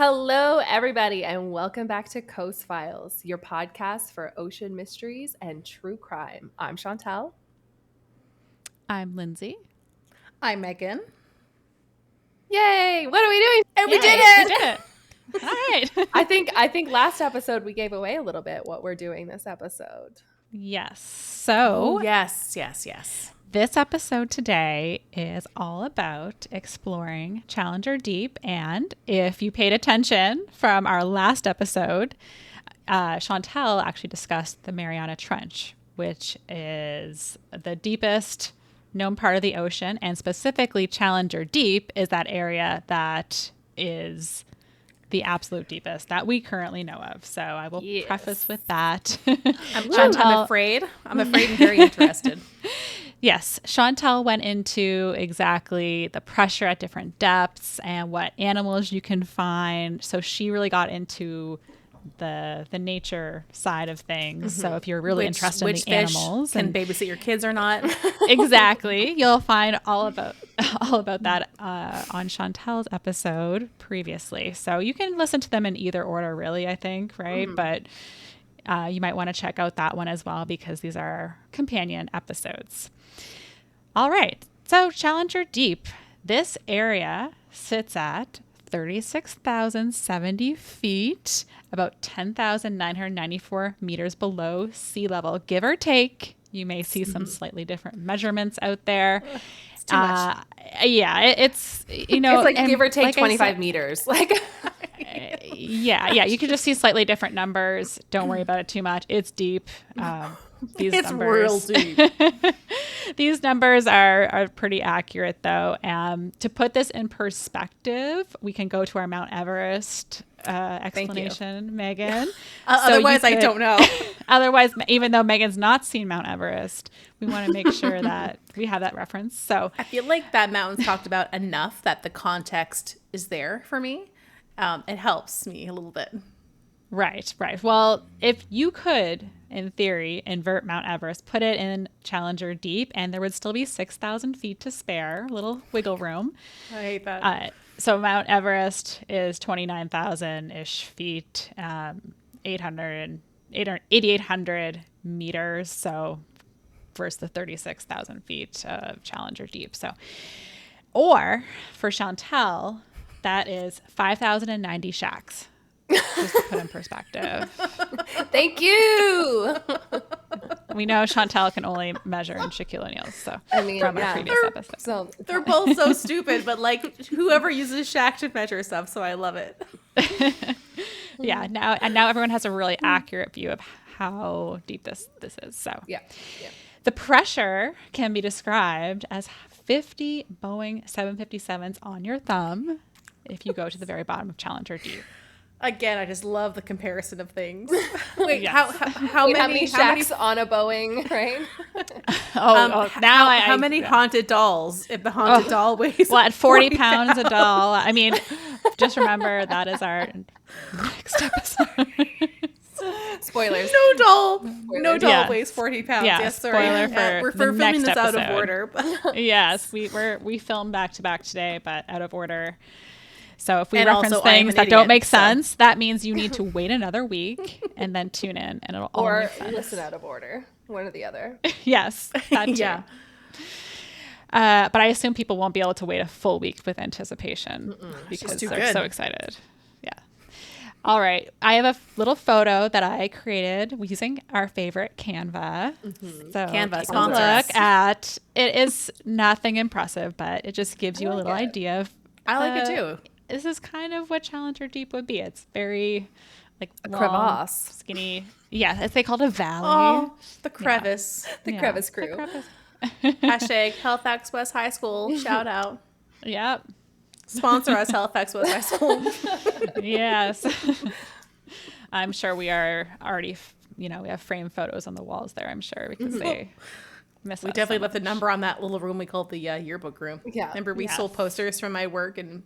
Hello, everybody, and welcome back to Coast Files, your podcast for ocean mysteries and true crime. I'm Chantel. I'm Lindsay. I'm Megan. Yay! What are we doing? And we did it! We did it! All right. I think last episode we gave away a little bit what we're doing this episode. Yes. So, yes. this episode today is all about exploring Challenger Deep. And if you paid attention from our last episode, Chantel actually discussed the Mariana Trench, which is the deepest known part of the ocean. And specifically, Challenger Deep is that area that is the absolute deepest that we currently know of. So I will preface with that. I'm afraid and very interested. Yes, Chantel went into exactly the pressure at different depths and what animals you can find. So she really got into the nature side of things. Mm-hmm. So if you're really interested in the animals, can babysit your kids or not? Exactly, you'll find all about that on Chantel's episode previously. So you can listen to them in either order, really. I think, right? Mm-hmm. But you might want to check out that one as well because these are companion episodes. All right. So Challenger Deep, this area sits at 36,070 feet, about 10,994 meters below sea level, give or take. You may see some slightly different measurements out there. It's too much. Yeah, it's, you know. It's like give or take 25 meters. Yeah. You can just see slightly different numbers. Don't worry about it too much. It's deep. It's real deep. These numbers are pretty accurate, though. To put this in perspective, we can go to our Mount Everest explanation, Megan. Otherwise, I don't know. Otherwise, even though Megan's not seen Mount Everest, we want to make sure that we have that reference. So I feel like that mountain's talked about enough that the context is there for me. It helps me a little bit. Right. Well, if you could, in theory, invert Mount Everest, put it in Challenger Deep, and there would still be 6,000 feet to spare, a little wiggle room. I hate that. So Mount Everest is 29,000-ish feet, 8,800 meters, so versus the 36,000 feet of Challenger Deep. So, or for Chantel, that is 5,090 shacks. Just to put in perspective. Thank you. We know Chantel can only measure in Shaquille O'Neal's, so from our previous episode. So they're both so stupid, but like whoever uses Shaq to measure stuff, so I love it. Yeah, now everyone has a really accurate view of how deep this is. So yeah. The pressure can be described as 50 Boeing 757s on your thumb if you go to the very bottom of Challenger Deep. Again, I just love the comparison of things. Wait, yes. how many shacks on a Boeing, right? How many haunted dolls? If the haunted doll weighs at 40 pounds a doll. I mean, just remember that is our next episode. Spoilers. No doll weighs 40 pounds. Yeah, yes, sorry. Spoiler for we're the filming next this episode. Out of order. But. Yes, we filmed back to back today, but out of order. So if we and reference also, things that don't make sense, that means you need to wait another week and then tune in, and it'll all make sense. Or listen out of order, one or the other. Yes, that too. Yeah. But I assume people won't be able to wait a full week with anticipation because they're so excited. Yeah. All right. I have a little photo that I created using our favorite Canva. Mm-hmm. So Canva sponsor us. Look at it. Is nothing impressive, but it just gives you a little idea of. I like it too. This is kind of what Challenger Deep would be. It's very like a long, crevasse, skinny. Yeah, they call it a valley. Oh, the crevice. Yeah. The crevice crew. The crevice. Hashtag Halifax West High School. Shout out. Yep. Sponsor us, Halifax West High School. Yes. I'm sure we are already, we have framed photos on the walls there, I'm sure, because they miss us. We definitely left the number on that little room we called the yearbook room. Yeah. Remember we sold posters from my work and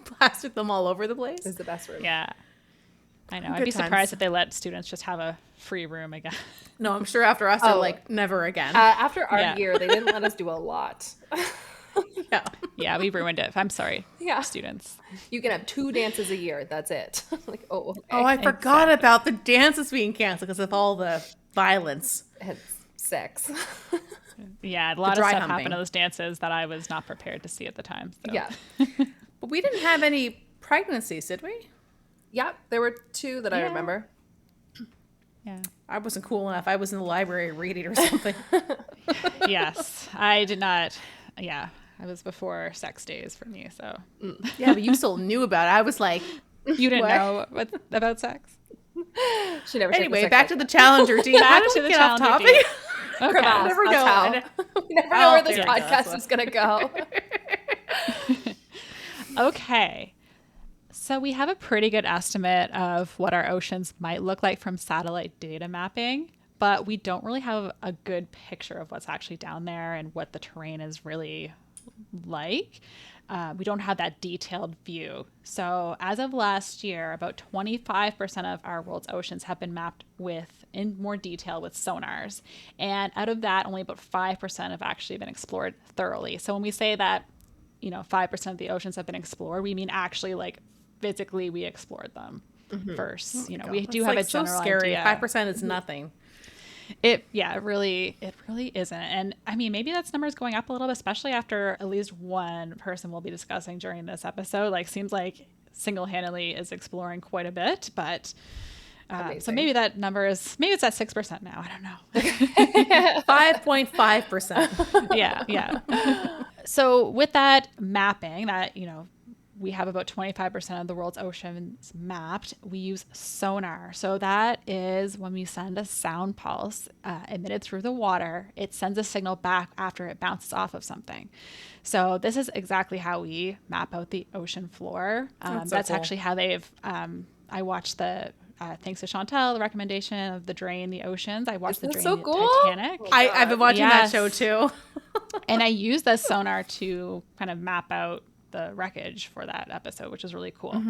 plastered them all over the place? It's the best room. Yeah. I know. I'd be surprised if they let students just have a free room again. No, I'm sure after us, they're like, never again. After our year, they didn't let us do a lot. Yeah. Yeah, we ruined it. I'm sorry, Yeah. students. You can have 2 dances a year. That's it. Like, oh, okay. Oh, I forgot about the dances being canceled because of all the violence. It's sex. Yeah, a lot of dry stuff humping. happened in those dances that I was not prepared to see at the time. So. Yeah. But we didn't have any pregnancies, did we? Yeah, there were 2 that I remember. Yeah. I wasn't cool enough. I was in the library reading or something. Yes, I did not. Yeah, I was before sex days for me. So Yeah, but you still knew about it. I was like, you didn't What? know about sex. She never anyway, back to the Challenger team. How Back did to we the get off Challenger topic? Deep. Okay. crevasse. never That's know. how. I We never know where this there you go. podcast That's is going to go. Okay. So we have a pretty good estimate of what our oceans might look like from satellite data mapping, but we don't really have a good picture of what's actually down there and what the terrain is really like. We don't have that detailed view. So as of last year, about 25% of our world's oceans have been mapped in more detail with sonars. And out of that, only about 5% have actually been explored thoroughly. So when we say that, 5% of the oceans have been explored, we mean actually like physically we explored them first. We do have a general scary. idea. 5% is nothing. It really isn't. And I mean, maybe that's numbers going up a little bit, especially after at least one person we'll be discussing during this episode. Like, seems like single-handedly is exploring quite a bit, but so maybe that number maybe it's at 6% now. I don't know. 5.5%. Yeah. So with that mapping, that we have about 25% of the world's oceans mapped. We use sonar. So that is when we send a sound pulse emitted through the water, it sends a signal back after it bounces off of something. So this is exactly how we map out the ocean floor. That's cool. actually how they've, I watched thanks to Chantel, the recommendation of the Drain the Oceans. I watched Isn't the it Drain so the cool? Titanic. I've been watching that Yes. show too. And I used the sonar to kind of map out the wreckage for that episode, which is really cool.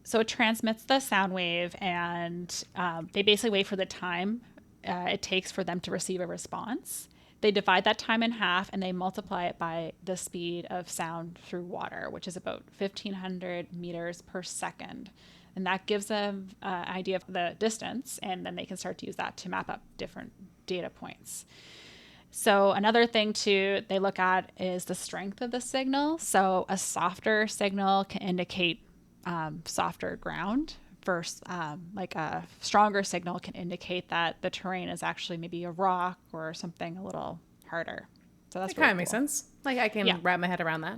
So it transmits the sound wave, and they basically wait for the time it takes for them to receive a response. They divide that time in half, and they multiply it by the speed of sound through water, which is about 1,500 meters per second. And that gives them an idea of the distance, and then they can start to use that to map up different data points. So another thing they look at is the strength of the signal. So a softer signal can indicate softer ground versus like a stronger signal can indicate that the terrain is actually maybe a rock or something a little harder. So that's That kind really of makes cool. sense. Like I can wrap my head around that.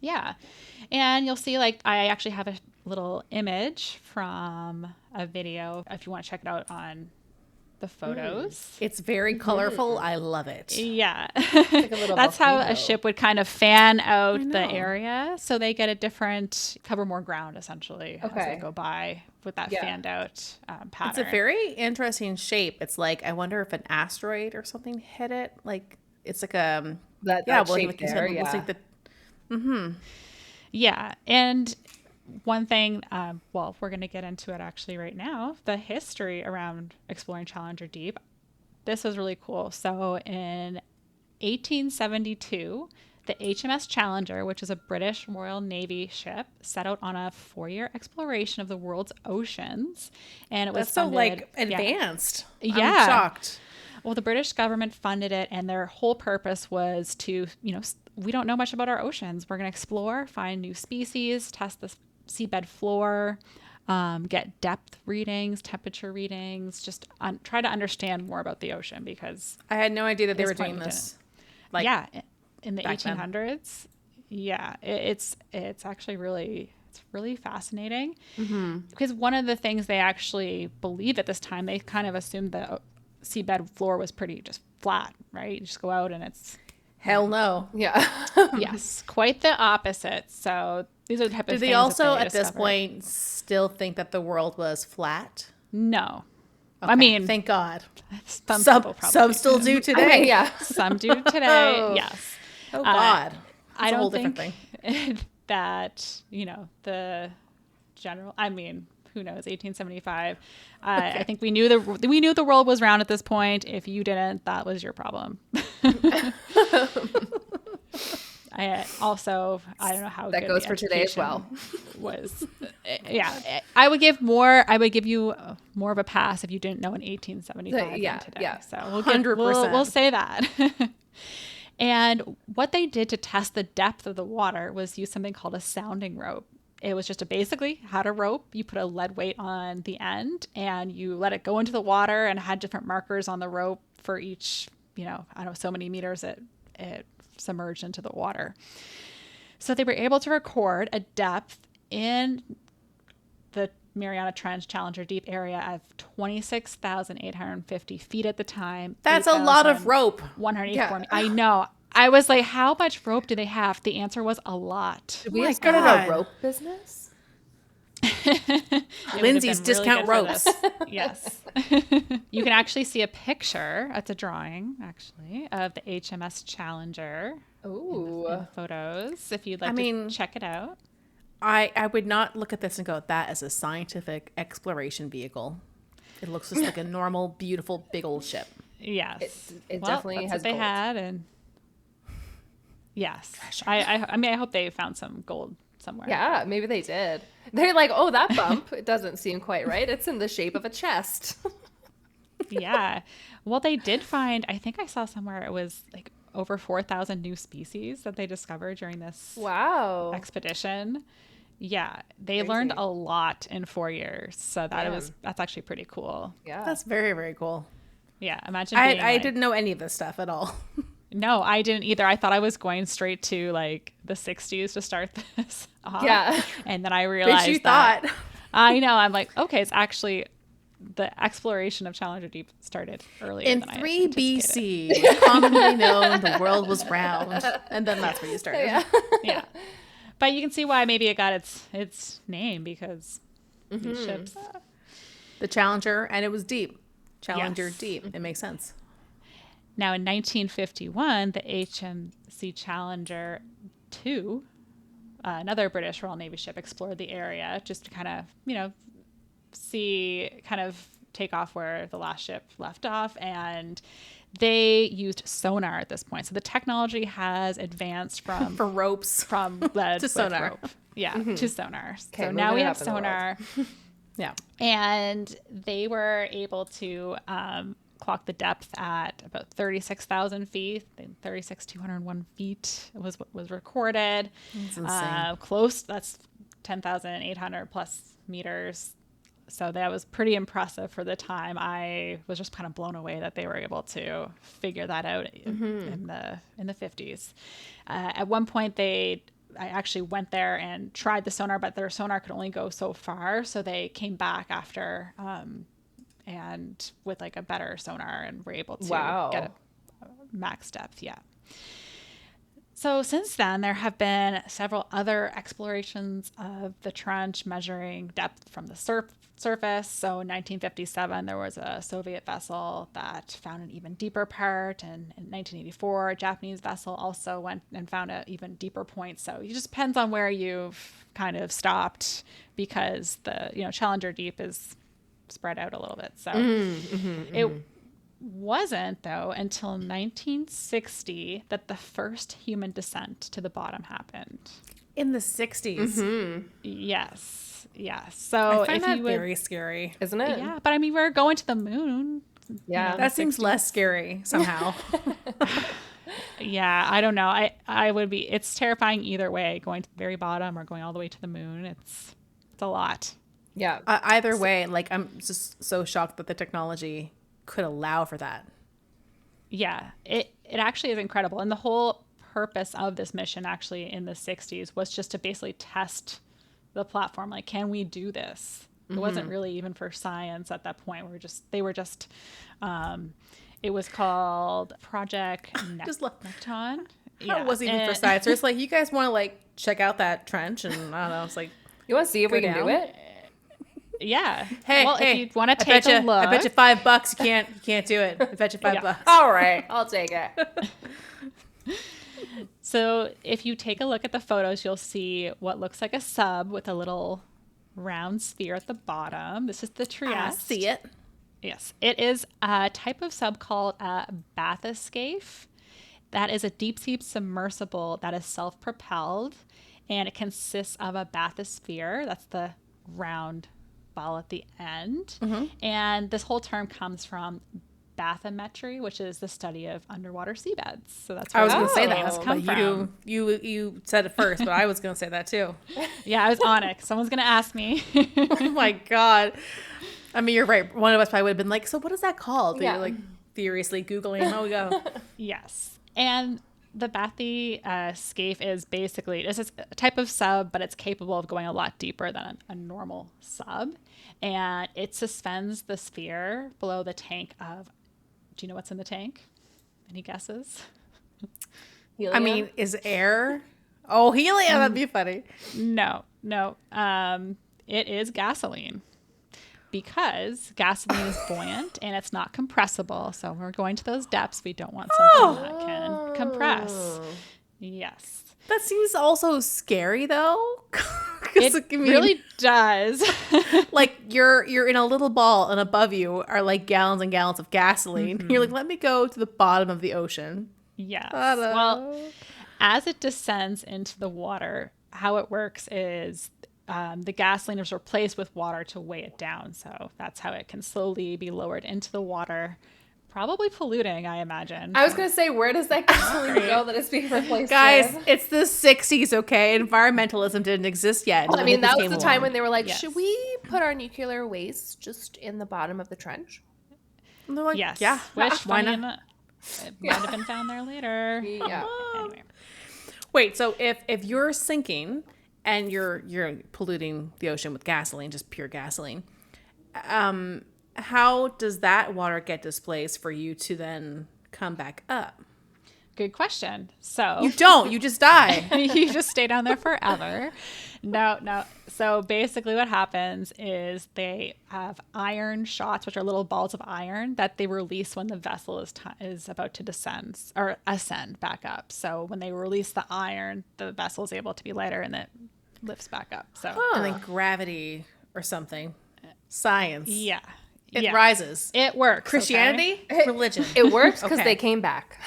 Yeah. And you'll see, like, I actually have a little image from a video if you want to check it out on the photos. It's very colorful. I love it. Yeah. Like a little That's how a volcano. ship would kind of fan out the know. area. So they get cover more ground essentially as Okay. they go by with that Yeah. fanned out pattern. It's a very interesting shape. It's like, I wonder if an asteroid or something hit it. Like, it's like a, That shape shape there, looks like the, Yeah. And one thing, we're going to get into it actually right now, the history around exploring Challenger Deep. This was really cool. So in 1872, the HMS Challenger, which is a British Royal Navy ship, set out on a 4-year exploration of the world's oceans. And it was that's so funded, like advanced. Yeah. I'm shocked. Well, the British government funded it, and their whole purpose was to, we don't know much about our oceans. We're going to explore, find new species, test the seabed floor, get depth readings, temperature readings, just try to understand more about the ocean because I had no idea that they this were point doing we this. Like, yeah, in the back then. 1800s. Yeah, it's actually really fascinating because one of the things they actually believed at this time, they kind of assumed the seabed floor was pretty just flat, right? You just go out and it's hell no. Yeah. yes, quite the opposite. So these are the type of Did things they also that at this discovered. point still think that the world was flat? No. Okay, I mean, thank God. some people probably Some still do today. I mean, yeah. some do today. Oh. Yes. Oh God. I That's a don't whole think different that, the general, I mean, who knows, 1875. I think we knew the world was round at this point. If you didn't, that was your problem. I Also, I don't know how That good goes the for today as well. education was. Yeah, I would give you more of a pass if you didn't know an 1875 Yeah, than today. yeah. So 100%. we'll say that. And what they did to test the depth of the water was use something called a sounding rope. It was just basically had a rope. You put a lead weight on the end and you let it go into the water, and had different markers on the rope for each, I don't know, so many meters it submerged into the water. So they were able to record a depth in the Mariana Trench Challenger Deep area of 26,850 feet at the time. That's a lot of rope. 184. Yeah. I know. I was like, how much rope do they have? The answer was a lot. Did we My have started God. a rope business? Lindsay's Discount Ropes. Yes. You can actually see a picture. It's a drawing, actually, of the HMS Challenger Ooh. in photos, if you'd like I mean, to check it out. I would not look at this and go, that is a scientific exploration vehicle. It looks just like a normal, beautiful, big old ship. Yes. It Well, definitely that's has what they gold. had, and yes. I mean, I hope they found some gold somewhere. Yeah, maybe they did. They're like, oh, that bump, it doesn't seem quite right. It's in the shape of a chest. Yeah. Well, they did find, I think I saw somewhere it was like over 4,000 new species that they discovered during this Wow. expedition. Yeah, they Crazy. learned a lot in 4 years, so Man. that's actually pretty cool. Yeah. That's very, very cool. Yeah, imagine being I like, didn't know any of this stuff at all. No, I didn't either. I thought I was going straight to like the 60s to start this off. Yeah. And then I realized you that thought. I know. I'm like, okay, it's actually the exploration of Challenger Deep started earlier In than I 3 anticipated. BC, it was commonly known the world was round. And then that's where you started. Yeah. Yeah. But you can see why maybe it got its name, because these ships. The Challenger, and it was deep. Challenger Yes. deep. It makes sense. Now, in 1951, the HMC Challenger 2, another British Royal Navy ship, explored the area just to kind of, take off where the last ship left off. And they used sonar at this point. So the technology has advanced from For ropes. lead To with sonar. rope. Yeah, to sonar. Okay, So now moving we it have up in the world. sonar. Yeah. And they were able to clock the depth at about 36,000 feet. 36,201 feet was recorded. That's insane. Close. That's 10,800 plus meters. So that was pretty impressive for the time. I was just kind of blown away that they were able to figure that out in the 50s. At one point, I actually went there and tried the sonar, but their sonar could only go so far. So they came back after and with like a better sonar, and were able to Wow. get a max depth. Yeah. So since then, there have been several other explorations of the trench measuring depth from the surface. So in 1957, there was a Soviet vessel that found an even deeper part. And in 1984, a Japanese vessel also went and found an even deeper point. So it just depends on where you've kind of stopped, because the Challenger Deep is spread out a little bit. So it wasn't, though, until 1960 that the first human descent to the bottom happened. In the 60s. Yes. So I find if that you would, very scary. Isn't it? yeah, but I mean, we're going to the moon. Yeah. That seems less scary somehow. Yeah, I don't know. I would be. It's terrifying either way, going to the very bottom or going all the way to the moon. It's a lot. Yeah. Either way, like, I'm just so shocked that the technology could allow for that. Yeah, it actually is incredible. And the whole purpose of this mission actually in the 60s was just to basically test the platform. Like, can we do this? It wasn't really even for science at that point. It was called Project Just look. Necton. It wasn't even for science. It's like, you guys want to, like, check out that trench? And I don't know. It's like, You want to see if we can do down. it? Yeah. hey, well, hey, if you want to I take bet a you, look, I bet you $5 you can't do it. I bet you $5. Yeah. All right. I'll take it. So if you take a look at the photos, you'll see what looks like a sub with a little round sphere at the bottom. This is the Trieste. I see it. Yes, it is a type of sub called a bathyscaphe. that is a deep sea submersible that is self-propelled, and it consists of a bathysphere. That's the round ball at the end. And this whole term comes from bathymetry, which is the study of underwater seabeds. So that's where I was going to say has that, come but from. you said it first, but I was going to say that too. Yeah, I was on it. Someone's going to ask me. Oh my God. I mean, you're right. One of us probably would have been like, so what is that called? But Yeah. you're like furiously Googling. Oh, we go. Yes. And the scaphe is basically, it's a type of sub, but it's capable of going a lot deeper than a normal sub. And it suspends the sphere below the tank of, do you know what's in the tank? Any guesses? Helium? I mean, is air? Oh, helium. That'd be funny. No. It is gasoline. Because gasoline is buoyant and it's not compressible. So when we're going to those depths, we don't want something that can compress. Yes. That seems also scary though. It really does. Like you're in a little ball and above you are like gallons and gallons of gasoline. You're like, let me go to the bottom of the ocean. Yes. Ta-da. Well, as it descends into the water, how it works is the gasoline is replaced with water to weigh it down. So that's how it can slowly be lowered into the water, probably polluting, I imagine. I was going to say, where does that gasoline go that is being replaced Guys, with? it's the 60s, okay? Environmentalism didn't exist yet. I mean, that was the time when they were like, Yes. should we put our nuclear waste just in the bottom of the trench? And they're like, Yes. yeah, Which, why funny not? enough, it might have been found there later. Yeah. Anyway. Wait, so if you're sinking and you're polluting the ocean with gasoline, just pure gasoline, how does that water get displaced for you to then come back up? Good question. So You don't. You just die. you just stay down there forever. No. So basically what happens is they have iron shots, which are little balls of iron that they release when the vessel is about to descend or ascend back up. So when they release the iron, the vessel is able to be lighter and it lifts back up. So And then gravity or something. Science. yeah. It rises. It works. Christianity? okay? Religion. It works because Okay. they came back.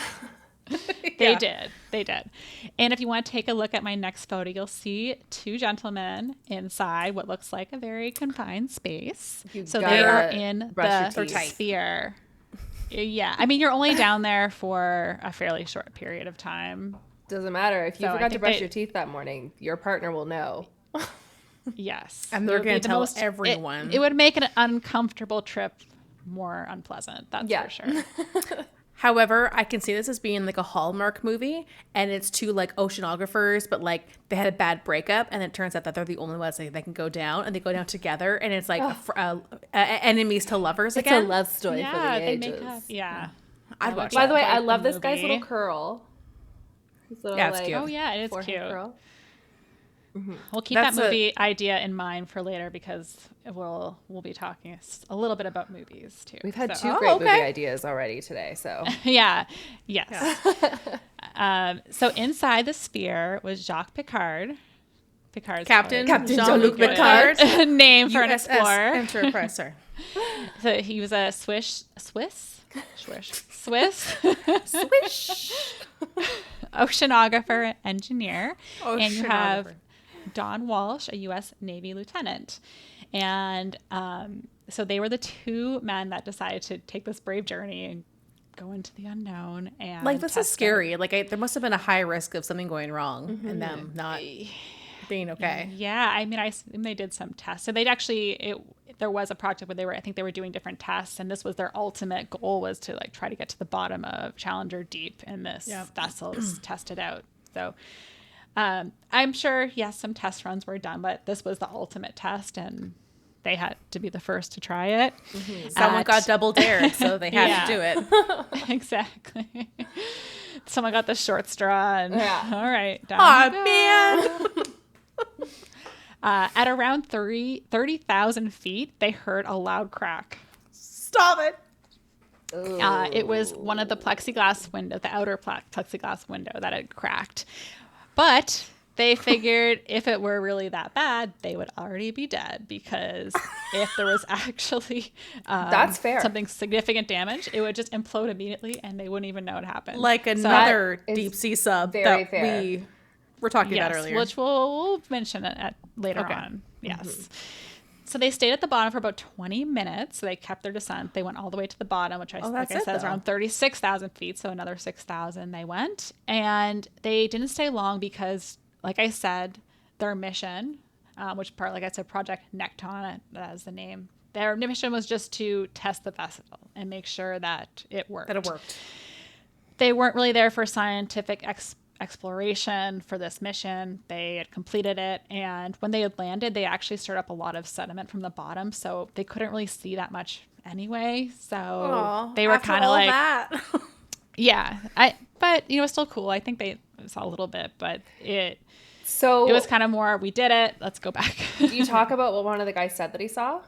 They Yeah. did. And if you want to take a look at my next photo, you'll see two gentlemen inside what looks like a very confined space. So they are in brush the your teeth. sphere. Yeah. I mean, you're only down there for a fairly short period of time. Doesn't matter. If you So I forgot to think brush they- your teeth that morning, your partner will know. Yes. And It they're would going be to the tell most- everyone. It would make an uncomfortable trip more unpleasant. That's Yeah. for sure. However, I can see this as being like a Hallmark movie, and it's two like oceanographers, but like they had a bad breakup, and it turns out that they're the only ones that can go down, and they go down together, and it's like enemies to lovers It's again. a love story for the they ages. make up. Yeah. I'd That watch would By be the way, quite I love this guy's movie. little curl. His little, Yeah, it's cute. Oh, yeah, it is forehead cute. curl. We'll keep That's that movie idea in mind for later because we'll be talking a little bit about movies too. We've had So- two great movie okay. ideas already today, so Yeah. Yes. So inside the sphere was Jacques Picard. Picard's Captain probably Jean-Luc a Picard. good name for an USS explorer. Enterprise, sorry. So he was a Swiss oceanographer, engineer, and you have Oceanographer. Don Walsh, a U.S. Navy lieutenant. And so they were the two men that decided to take this brave journey and go into the unknown. And Like, this is test it. scary. Like, there must have been a high risk of something going wrong and them not being okay. Yeah, I mean, I assume they did some tests. So they'd actually, there was a project where I think they were doing different tests, and this was their ultimate goal, was to like try to get to the bottom of Challenger Deep, and this vessel was tested out. So I'm sure, yes, some test runs were done, but this was the ultimate test, and they had to be the first to try it. Someone got double dared, so they had to do it. Exactly. Someone got the short straw, and all right, down Aw, you go. man. At around 30,000 feet, they heard a loud crack. Stop it. It was one of the plexiglass window, the outer plexiglass window that had cracked. But They figured if it were really that bad, they would already be dead, because if there was actually That's fair. something significant damage, it would just implode immediately and they wouldn't even know what happened. Like another deep sea sub that we were talking about earlier. Which we'll mention it later on. Yes. So they stayed at the bottom for about 20 minutes. So they kept their descent. They went all the way to the bottom, which like I said is around 36,000 feet. So another 6,000 they went. And they didn't stay long because, like I said, their mission, like I said, Project Nekton, as the name, their mission was just to test the vessel and make sure that it worked. They weren't really there for scientific exploration for this mission. They had completed it, and when they had landed, they actually stirred up a lot of sediment from the bottom, so they couldn't really see that much anyway. So they were kind of like that. but it was still cool. I think they saw a little bit, but it was kind of more, we did it, let's go back. You talk about what one of the guys said that he saw?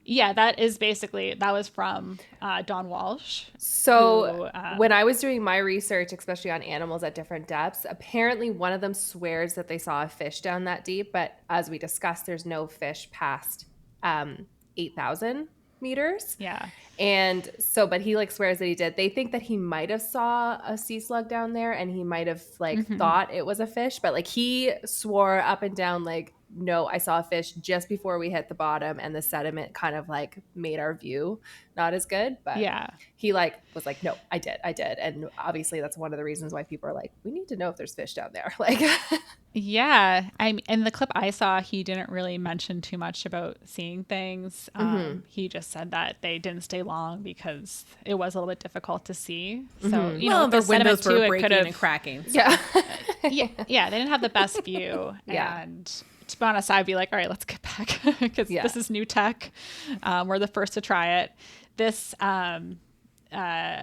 Yeah, that was from Don Walsh. So when I was doing my research, especially on animals at different depths, apparently one of them swears that they saw a fish down that deep. But as we discussed, there's no fish past 8,000 meters. Yeah. And so, but he swears that he did. They think that he might have saw a sea slug down there and he might have thought it was a fish. But he swore up and down no, I saw a fish just before we hit the bottom, and the sediment kind of made our view not as good. But he was no, I did. And obviously that's one of the reasons why people are we need to know if there's fish down there. Yeah. In the clip I saw, he didn't really mention too much about seeing things. He just said that they didn't stay long because it was a little bit difficult to see. So, the windows were breaking and cracking. So. Yeah. Yeah. They didn't have the best view. Yeah. And to be honest, I'd be all right, let's get back, because this is new tech. We're the first to try it. This Bathyscaphe,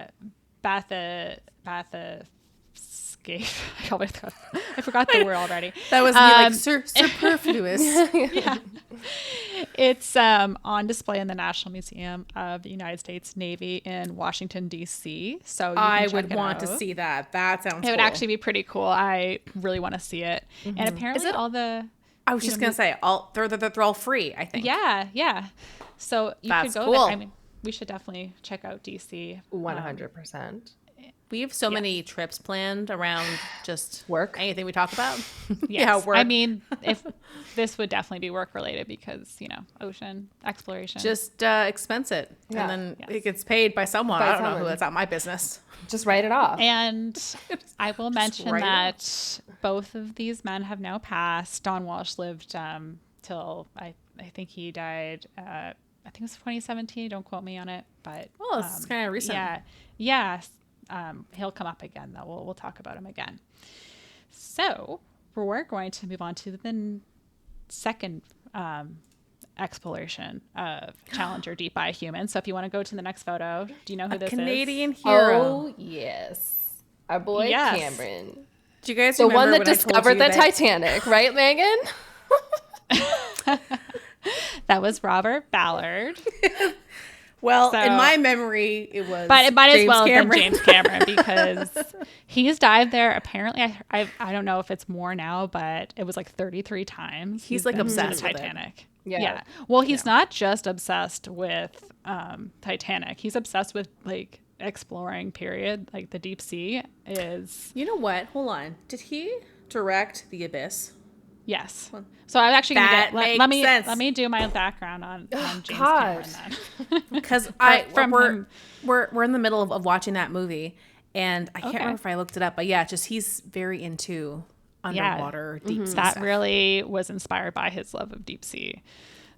I forgot the word already. That was me superfluous. Yeah. It's on display in the National Museum of the United States Navy in Washington, D.C. So I would want to see that. That sounds cool. It would actually be pretty cool. I really want to see it. And apparently I was just going to say, they're all free, I think. Yeah. So you could go there. I mean, we should definitely check out DC. 100%. We have so many trips planned around just work, anything we talk about. Yes. Work. I mean, if this would definitely be work related because, ocean exploration. Just expense it. Yeah. And then it gets paid by someone. I don't know who. That's not my business. Just write it off. And I will mention that both of these men have now passed. Don Walsh lived till I think he died. I think it was 2017. Don't quote me on it, but it's kind of recent. Yeah. He'll come up again, though. We'll talk about him again. So we're going to move on to the second exploration of Challenger Deep by a human. So if you want to go to the next photo, do you know who this Canadian is? hero. Oh, yes. Our boy Cameron. Do you guys the remember one that discovered the Titanic, right, Megan? That was Robert Ballard. Well, in my memory, it was. But it might James as well Cameron. have been James Cameron because he's dived there. Apparently, I don't know if it's more now, but it was 33 times. He's obsessed with Titanic. Yeah. Well, he's not just obsessed with Titanic. He's obsessed with exploring. Period. The deep sea is. You know what? Hold on. Did he direct The Abyss? Yes. So I'm actually going to get let me do my background on James Cameron then. Because we're in the middle of watching that movie, and I can't remember if I looked it up, but he's very into underwater deep sea that stuff. really was inspired by his love of deep sea.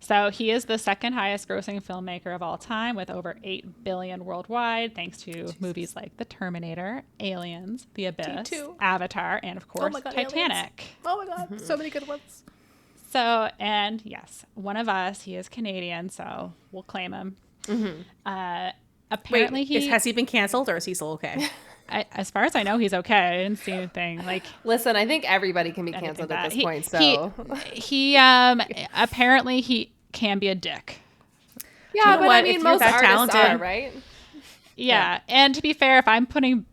So he is the second highest grossing filmmaker of all time with over $8 billion worldwide, thanks to movies like The Terminator, Aliens, The Abyss, T2. Avatar, and of course, Titanic. Aliens. Oh my God, so many good ones. So, and yes, one of us, he is Canadian, so we'll claim him. Apparently has he been canceled or is he still okay? As far as I know, he's okay. I didn't see anything Listen, I think everybody can be canceled at this point. So he apparently he can be a dick. Yeah, but I mean, most artists are, right? Yeah, and to be fair, if I'm putting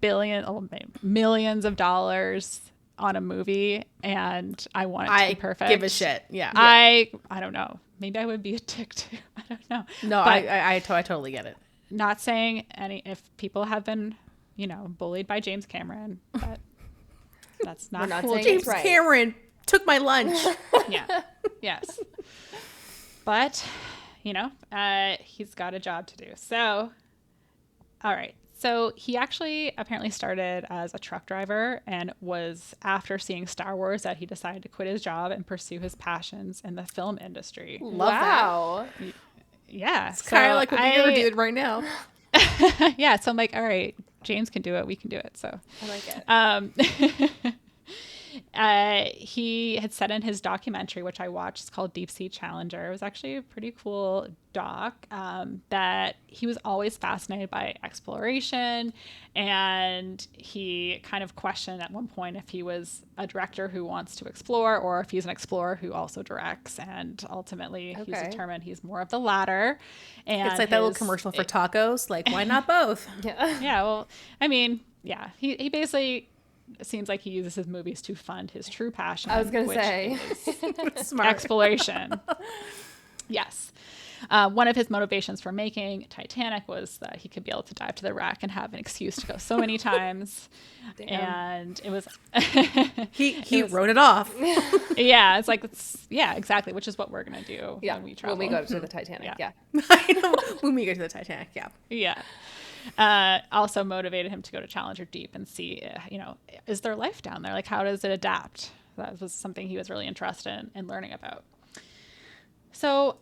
millions of dollars on a movie and I want it to be perfect. Give a shit. Yeah. I don't know. Maybe I would be a dick too. I don't know. No, but I totally get it. Not saying if people have been, bullied by James Cameron, but that's not cool. James Cameron took my lunch. Yeah. Yes. But, he's got a job to do. So, all right. So he actually apparently started as a truck driver, and was after seeing Star Wars that he decided to quit his job and pursue his passions in the film industry. Love that. Yeah. It's kind of like what we're doing right now. Yeah. So I'm like, all right, James can do it. We can do it. So I like it. He had said in his documentary, which I watched, it's called Deep Sea Challenger. It was actually a pretty cool doc, that he was always fascinated by exploration. And he kind of questioned at one point if he was a director who wants to explore or if he's an explorer who also directs. And ultimately he's determined he's more of the latter. And it's like that little commercial for tacos. Like, why not both? Yeah. Yeah. Well, I mean, yeah, he basically, it seems like he uses his movies to fund his true passion. I was going to say. Smart. Exploration. Yes. One of his motivations for making Titanic was that he could be able to dive to the wreck and have an excuse to go so many times. Damn. And it was... he wrote it off. Yeah. It's like, yeah, exactly. Which is what we're going to do when we travel. When we go to the Titanic. Yeah. I know. When we go to the Titanic. Yeah. Yeah. Also motivated him to go to Challenger Deep and see, is there life down there? Like, how does it adapt? That was something he was really interested in learning about. So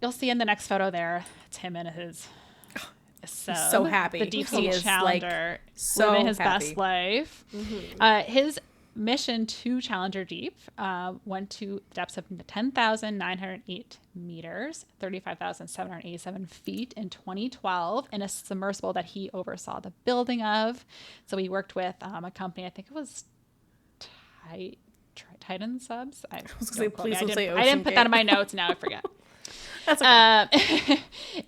you'll see in the next photo there, it's him and his so happy. The Deep Sea Challenger, so living his happy. best life. Mm-hmm. His mission to Challenger Deep went to depths of 10,908 meters, 35,787 feet in 2012 in a submersible that he oversaw the building of. So he worked with a company, I think it was Titan Subs. I didn't put that in my notes. Now I forget. That's okay.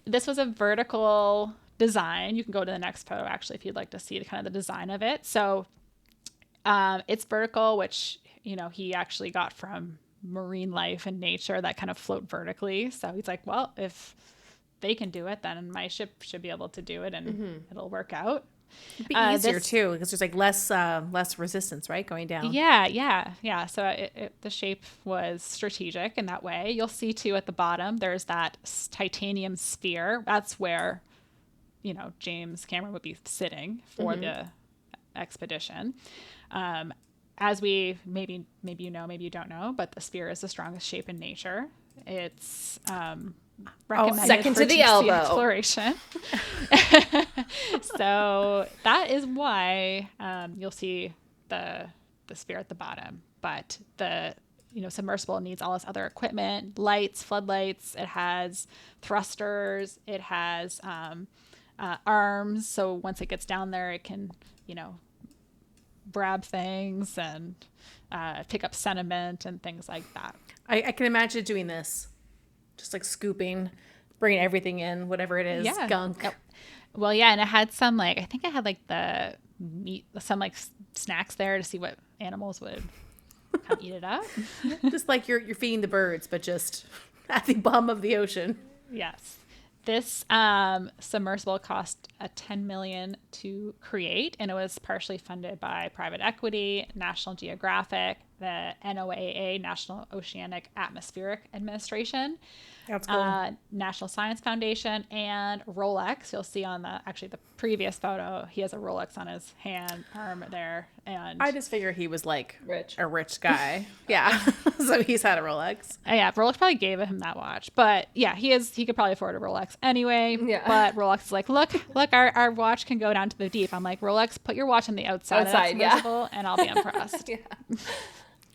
This was a vertical design. You can go to the next photo actually if you'd like to see the kind of the design of it. So it's vertical, which, he actually got from marine life and nature that kind of float vertically. So he's like, well, if they can do it, then my ship should be able to do it and it'll work out. It'd be easier too, because there's like less resistance, right? Going down. Yeah. So the shape was strategic in that way. You'll see too at the bottom, there's that titanium sphere. That's where, James Cameron would be sitting for the expedition. As we maybe you know, maybe you don't know, but the sphere is the strongest shape in nature. It's recommended second for to the deep sea elbow exploration. So that is why you'll see the sphere at the bottom. But the submersible needs all this other equipment, lights, floodlights. It has thrusters. It has arms. So once it gets down there, it can grab things and pick up sediment and things like that. I can imagine doing this, just like scooping, bringing everything in, whatever it is, gunk. Yep. Well, yeah, and it had some I think it had the meat, some snacks there to see what animals would kind of eat it up. Just like you're feeding the birds, but just at the bottom of the ocean. Yes. This submersible cost $10 million to create, and it was partially funded by private equity, National Geographic, the NOAA, National Oceanic Atmospheric Administration, That's cool. National Science Foundation, and Rolex. You'll see on the previous photo, he has a Rolex on his arm there. And I just figure he was Rich. a rich guy. Yeah. So he's had a Rolex. Yeah, Rolex probably gave him that watch. But yeah, he could probably afford a Rolex anyway. Yeah. But Rolex is like, look, our watch can go down to the deep. I'm like, Rolex, put your watch on the outside of that submersible, and I'll be impressed. Yeah.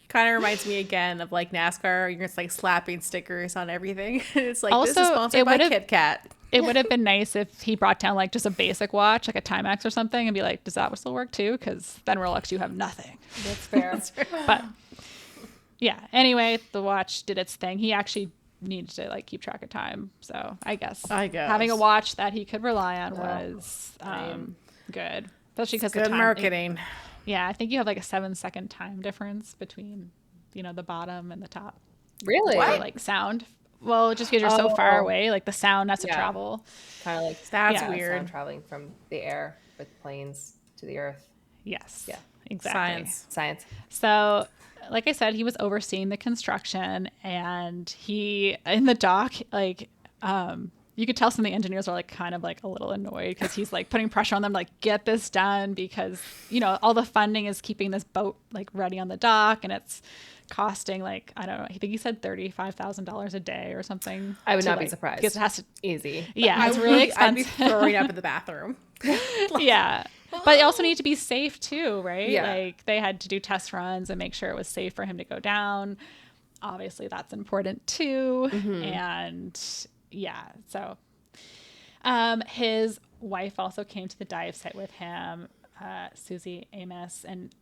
Kind of reminds me again of NASCAR. You're just slapping stickers on everything. It's also, this is sponsored by Kit Kat. It would have been nice if he brought down just a basic watch, like a Timex or something, and be like, does that still work too? Because then Rolex, you have nothing. That's fair. But yeah, anyway, the watch did its thing. He actually needed to keep track of time. So I guess having a watch that he could rely on was good. Especially because good marketing. Yeah, I think you have like a 7-second time difference between, the bottom and the top. Really? For like sound. Well, just because you're so far away, like the sound has to Yeah. travel. Kind of like That's Yeah. weird. sound traveling from the air with planes to the earth. Yes. Yeah. Exactly. Science. So, like I said, he was overseeing the construction, and he in the dock, like, you could tell some of the engineers are like kind of like a little annoyed because he's like putting pressure on them, like, get this done, because all the funding is keeping this boat like ready on the dock, and it's costing like, I don't know, I think he said $35,000 a day or something. I would not be like, surprised. because it has to. Easy. Yeah, it's really I'd be expensive. throwing up in the bathroom. Yeah. But you also need to be safe too, right? Yeah. Like they had to do test runs and make sure it was safe for him to go down. Obviously that's important too. And yeah, so his wife also came to the dive site with him, Susie Amos, and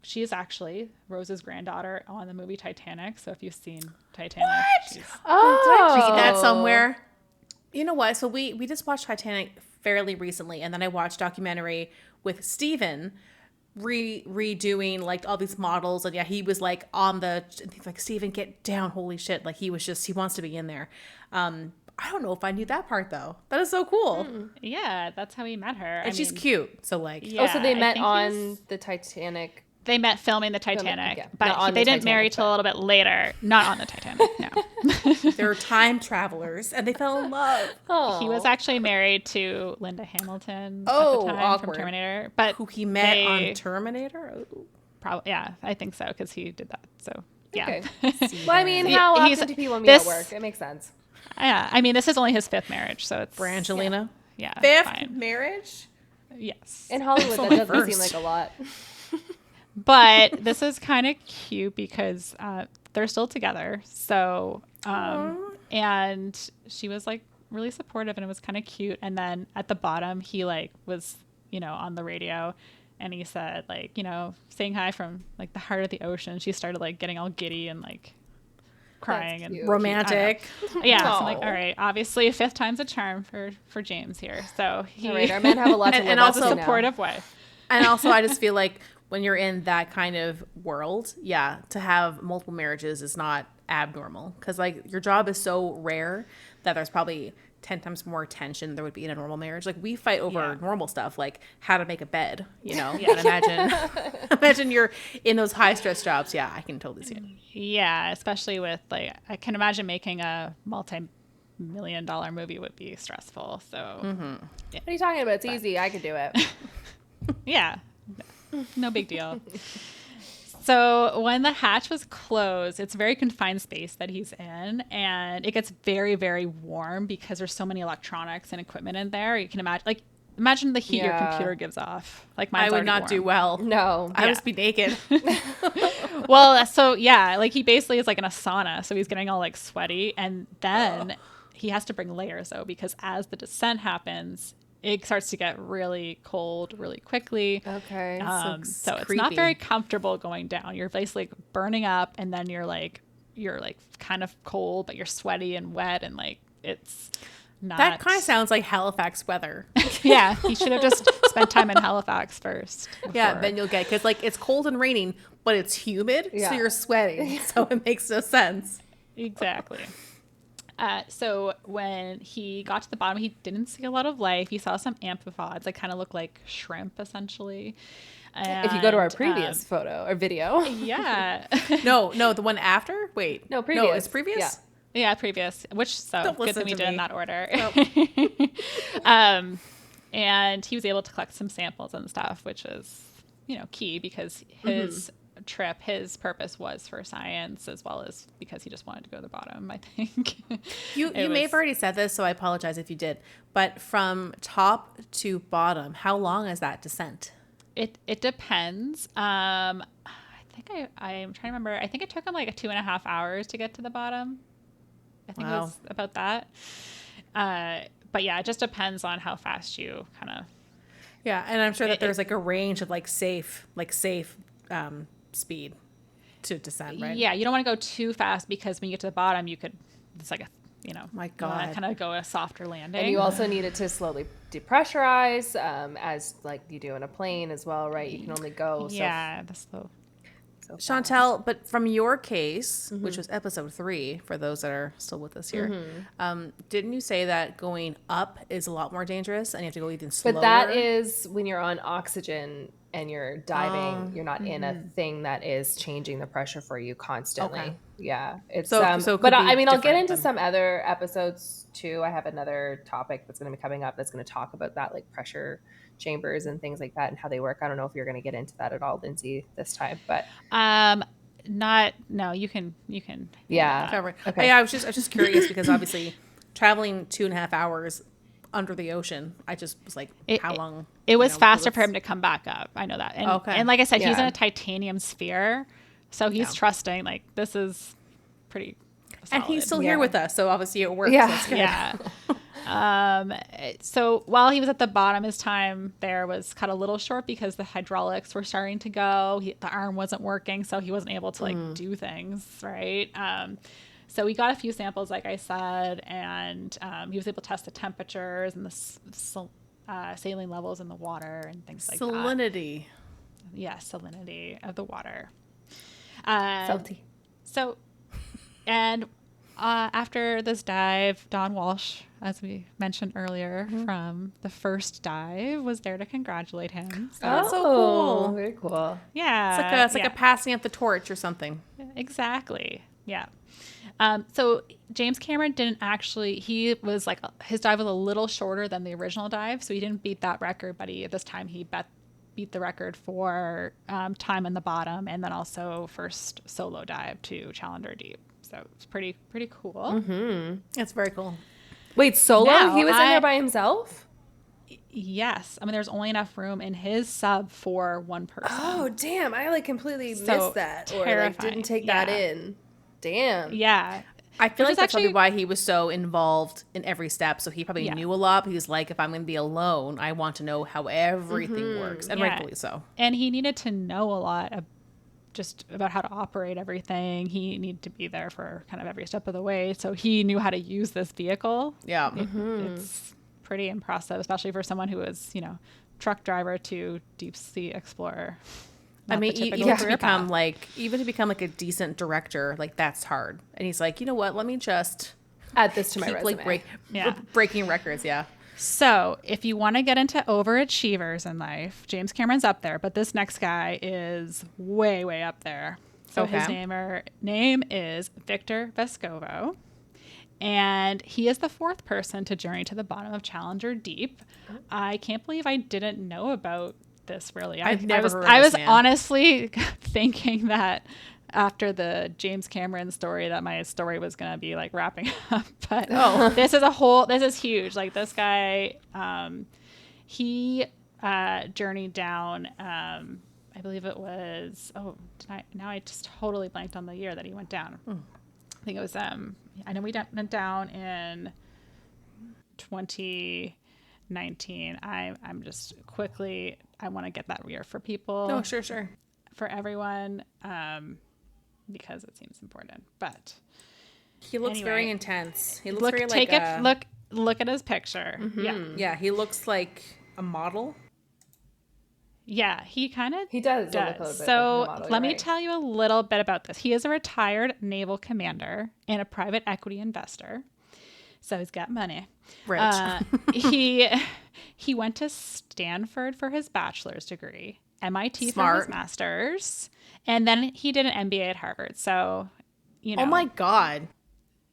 she is actually Rose's granddaughter on the movie Titanic. So if you've seen Titanic, she's Read that somewhere. You know what? So we just watched Titanic fairly recently, and then I watched a documentary with Steven redoing like all these models, and yeah, he was like on the like, Steven, get down, holy shit, like he wants to be in there. I don't know if I knew that part though. That is so cool. yeah, that's how he met her. And she's cute, so like Yeah, So they I met think on the Titanic. They met filming the Titanic, yeah. Not but on they the didn't marry Titanic, till a little bit later. Not on the Titanic, no. they're time travelers, and they fell in love. Oh, He was actually married to Linda Hamilton at Oh, the time awkward. from Terminator. But Who he met they on Terminator. Oh. probably, yeah, I think so, because he did that. So yeah, okay. Well, I mean, how He's- often do people meet this- at work? It makes sense. yeah. I mean, this is only his 5th marriage, so it's Brangelina. Yeah, Fifth fine. marriage. Yes, In Hollywood, that only doesn't seem first. like a lot. but this is kind of cute because they're still together. So and she was like really supportive, and it was kind of cute. And then at the bottom, he like was on the radio, and he said like saying hi from like the heart of the ocean. She started like getting all giddy and like crying and cute. Romantic. yeah. So I'm like, Aw. all right, obviously 5th time's a charm for James here. So he All right, our men have a lot to live and up has also a to now. supportive wife. And also, I just feel like when you're in that kind of world, yeah, to have multiple marriages is not abnormal, because like your job is so rare that there's probably 10 times more tension there would be in a normal marriage. Like we fight over normal stuff, like how to make a bed, And imagine you're in those high stress jobs. Yeah, I can totally see it. Yeah, especially with like, I can imagine making a multi-million-dollar movie would be stressful. So What are you talking about? It's easy. I could do it. yeah, no big deal. So when the hatch was closed, it's a very confined space that he's in, and it gets very, very warm because there's so many electronics and equipment in there. You can imagine the heat your Yeah. computer gives off. Like I mine's would already not warm. do well. No. I would just be naked. Well, so yeah, like he basically is like in a sauna, so he's getting all like sweaty, and then he has to bring layers though, because as the descent happens, it starts to get really cold really quickly. Okay. So it's creepy. not very comfortable going down. You're basically burning up, and then you're kind of cold, but you're sweaty and wet, and like it's not. That kind of sounds like Halifax weather. Yeah, he should have just spent time in Halifax first. Yeah, before. then you'll get, because like it's cold and raining, but it's humid, Yeah. so you're sweating. So it makes no sense. Exactly. So when he got to the bottom, he didn't see a lot of life. He saw some amphipods that kind of look like shrimp, essentially. If you go to our And, previous photo or video. yeah, No, the one after? Wait. No, previous. No, it's previous? Yeah. yeah, previous. Which so Don't good listen that we to did in me. that order. Nope. And he was able to collect some samples and stuff, which is key, because his trip, his purpose was for science as well as because he just wanted to go to the bottom, I think. You may have already said this, so I apologize if you did. But from top to bottom, how long is that descent? It depends. I think I'm trying to remember. I think it took him like 2.5 hours to get to the bottom. I think it Wow. was about that. But yeah, it just depends on how fast you kind of. Yeah, and I'm sure that there's like a range of like safe speed to descend, right? Yeah, you don't want to go too fast, because when you get to the bottom, it's like My God. kind of go a softer landing. And you also need it to slowly depressurize, as like you do in a plane as well, right? You can only go the slow. so fast. Chantel, but from your case, which was episode 3, for those that are still with us here, didn't you say that going up is a lot more dangerous and you have to go even slower? But that is when you're on oxygen and you're diving. You're not in a thing that is changing the pressure for you constantly. Okay. Yeah, it's So it but could I be mean, I'll get different into then. some other episodes too. I have another topic that's going to be coming up that's going to talk about that, like pressure chambers and things like that and how they work. I don't know if you're going to get into that at all, Lindsay, this time, but No, you can yeah. Cover. Okay. Yeah, I was just curious because obviously traveling 2.5 hours under the ocean, I just was like, how long? It was faster for let's- him to come back up. I know that. And, Okay. and like I said, he's in Yeah. a titanium sphere, so he's trusting, like, this is pretty And solid. he's still here with us, so obviously it works. Yeah. That's good. Yeah. So while he was at the bottom, his time there was cut a little short because the hydraulics were starting to go. The arm wasn't working, so he wasn't able to like do things right. So we got a few samples, like I said, and he was able to test the temperatures and the saline levels in the water and things like that. Salinity. Yeah, salinity of the water. Salty. So, and after this dive, Don Walsh, as we mentioned earlier, from the first dive, was there to congratulate him. So, That's so cool. Very cool. yeah, It's like a passing of the torch or something. exactly. Yeah. So James Cameron didn't actually. He was like his dive was a little shorter than the original dive, so he didn't beat that record. But this time he beat the record for time in the bottom, and then also first solo dive to Challenger Deep. So it's pretty cool. It's very cool. Wait, solo? Now, He was in there by himself? Yes, I mean there's only enough room in his sub for one person. Oh, damn. I like completely So missed that or like terrifying. didn't take that Yeah. in. Damn. Yeah. I feel Which like is that's probably actually- why he was so involved in every step. So he probably Yeah. knew a lot. But he was like, if I'm going to be alone, I want to know how everything works. And Yeah. rightfully so. And he needed to know a lot just about how to operate everything. He needed to be there for kind of every step of the way. So he knew how to use this vehicle. Yeah. It's pretty impressive, especially for someone who was, truck driver to deep sea explorer. I Not mean, the typical even to career become path. like a decent director, like that's hard. And he's like, you know what? Let me just Add this to my keep resume. like Yeah. breaking records. Yeah. So if you want to get into overachievers in life, James Cameron's up there, but this next guy is way, way up there. So his Okay. name is Victor Vescovo, and he is the 4th person to journey to the bottom of Challenger Deep. I can't believe I didn't know about this, really. I've never heard of I this was man. honestly thinking that after the James Cameron story that my story was going to be like wrapping up, but this is huge. Like this guy, he journeyed down, I believe it was, now I just totally blanked on the year that he went down. I think it was, I know we went down in 2019. I'm just quickly, I want to get that year for people. No, sure. For everyone, because it seems important. But He looks Anyway. very intense. He looks very look at his picture. Yeah, Yeah, he looks like a model. yeah, he kind of He does. look a little does. bit So like a model, let you're me right. tell you a little bit about this. He is a retired naval commander and a private equity investor. So he's got money. Rich. He went to Stanford for his bachelor's degree, MIT for Smart. his master's, and then he did an MBA at Harvard. So, Oh my God.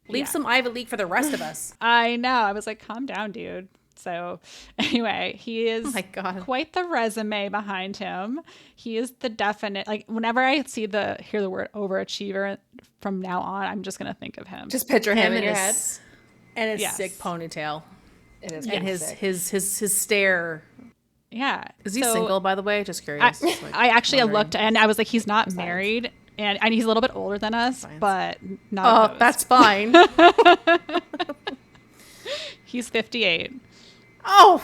Leave Yeah. some Ivy League for the rest of us. I know. I was like, calm down, dude. So anyway, he is my God. quite the resume behind him. He is the definite, like whenever I hear the word overachiever from now on, I'm just going to think of him. Just picture him in your head. And his Yes. sick ponytail. It is And pretty sick. his stare. yeah. Is he So single, by the way? Just curious. Just, like, I actually wondering. looked and I was like, he's not married. And he's a little bit older than us, Fine. but not Oh, opposed. that's fine. He's 58. Oh,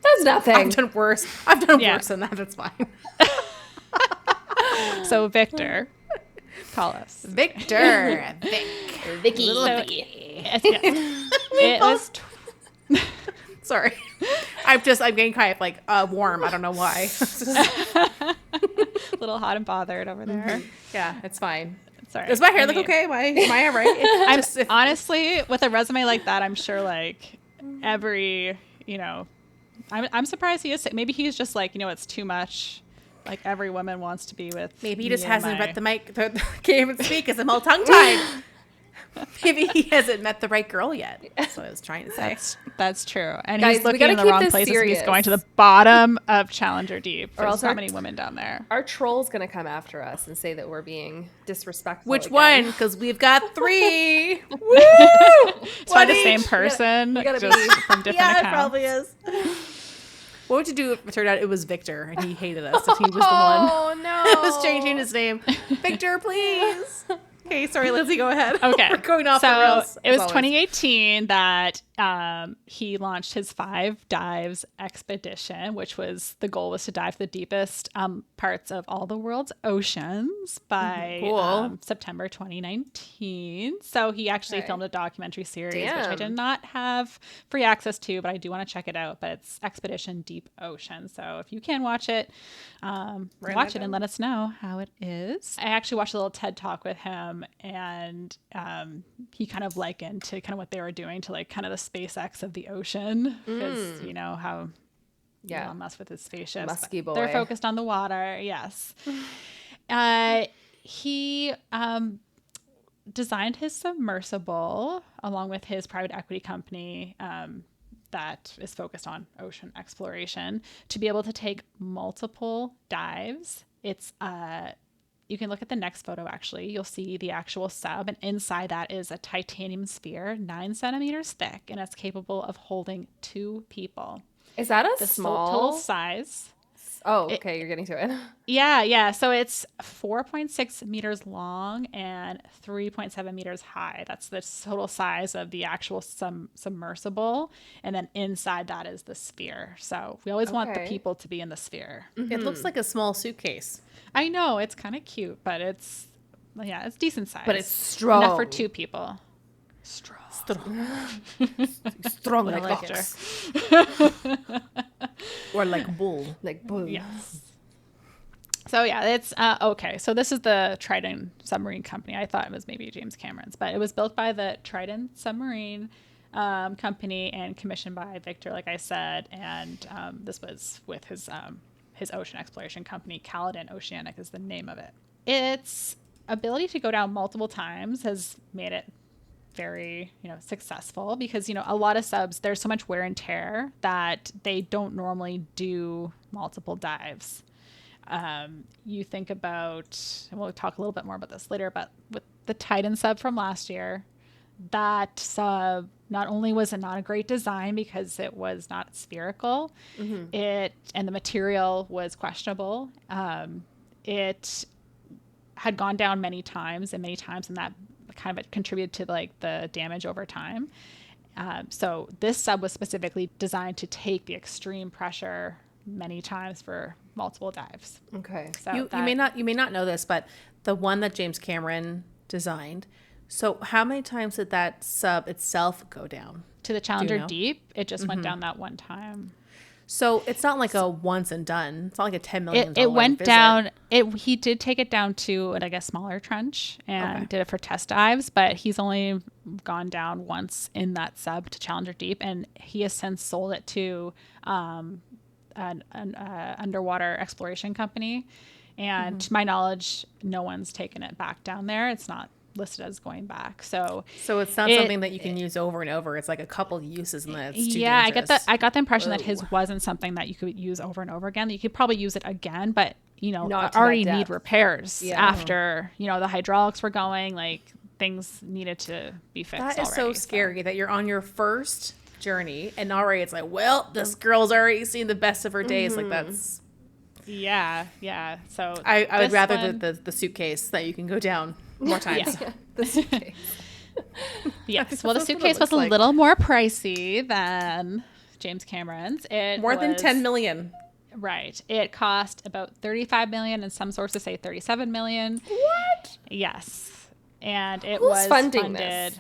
That's nothing. I've done worse. I've done Yeah. worse than that. That's fine. So Victor, call us. Victor. Vic. Vicky. So It was. Sorry. I'm getting kind of like warm. I don't know why. A little hot and bothered over there. Yeah, it's fine. Sorry. Does my hair look okay? Am I all right? Honestly, with a resume like that, I'm sure like every, I'm surprised he is. Maybe he's just like, it's too much. Like every woman wants to be with. Maybe he just hasn't read the mic. Can't even speak because I'm all tongue tied. Maybe he hasn't met the right girl yet. That's what I was trying to say. That's true. And Guys, he's looking in the wrong places. He's going to the bottom of Challenger Deep. There's so many women down there. Our troll's going to come after us and say that we're being disrespectful. Which one? Because we've got 3. Woo! It's probably the same person. You gotta just be, from different accounts. It probably is. What would you do if it turned out it was Victor and he hated us if he was the one? Oh, no. I was changing his name. Victor, please. Okay, sorry, Lindsay, go ahead. Okay. We're going off the rails. It was 2018 that he launched his 5 dives expedition, which was the goal was to dive the deepest parts of all the world's oceans by September 2019. So he actually filmed a documentary series, which I did not have free access to, but I do want to check it out. But it's Expedition Deep Ocean. So if you can watch it, watch it and let us know how it is. I actually watched a little TED Talk with him, and he kind of likened to kind of what they were doing to like kind of the SpaceX of the ocean, because you know how Elon Musk with his spaceships, musky boy. They're focused on the water. Yes. He designed his submersible along with his private equity company that is focused on ocean exploration to be able to take multiple dives. It's you can look at the next photo, actually. You'll see the actual sub, and inside that is a titanium sphere, 9 centimeters thick, and it's capable of holding 2 people. Is that a the small total size? Oh, okay. You're getting to it. Yeah. So it's 4.6 meters long and 3.7 meters high. That's the total size of the actual submersible. And then inside that is the sphere. So we always want the people to be in the sphere. It looks like a small suitcase. I know, it's kind of cute, but it's decent size. But it's strong. Enough for 2 people. Strong like like Victor. Or like bull. Like bull. Yes. So yeah, it's okay. So this is the Trident Submarine Company. I thought it was maybe James Cameron's, but it was built by the Trident Submarine Company and commissioned by Victor, like I said. And this was with his ocean exploration company. Caledon Oceanic is the name of it. Its ability to go down multiple times has made it very, successful, because, a lot of subs, there's so much wear and tear that they don't normally do multiple dives. You think about, and we'll talk a little bit more about this later, but with the Titan sub from last year, that sub not only was it not a great design because it was not spherical, and the material was questionable. It had gone down many times, and that kind of contributed to like the damage over time. So this sub was specifically designed to take the extreme pressure many times for multiple dives. Okay. So you may not know this, but the one that James Cameron designed. So how many times did that sub itself go down? To the Challenger Deep, it just went down that one time. So it's not like a once and done. It's not like a $10 million It went visit. down. He did take it down to a smaller trench and did it for test dives, but he's only gone down once in that sub to Challenger Deep, and he has since sold it to an underwater exploration company. And to my knowledge, no one's taken it back down there. It's not listed as going back. So it's not something that you can use over and over. It's like a couple uses and then it's too dangerous. I got the impression that his wasn't something that you could use over and over again. That you could probably use it again, but already need repairs after the hydraulics were going, like things needed to be fixed. That is so scary that you're on your first journey and already it's like, well, this girl's already seen the best of her days. Like that's yeah. So I would rather the suitcase that you can go down more times. The suitcase. Yes. Well, the suitcase was a little more pricey than James Cameron's. More than $10 million. Right. It cost about $35 million, and some sources say $37 million. What? Yes. And it Who's was funding this?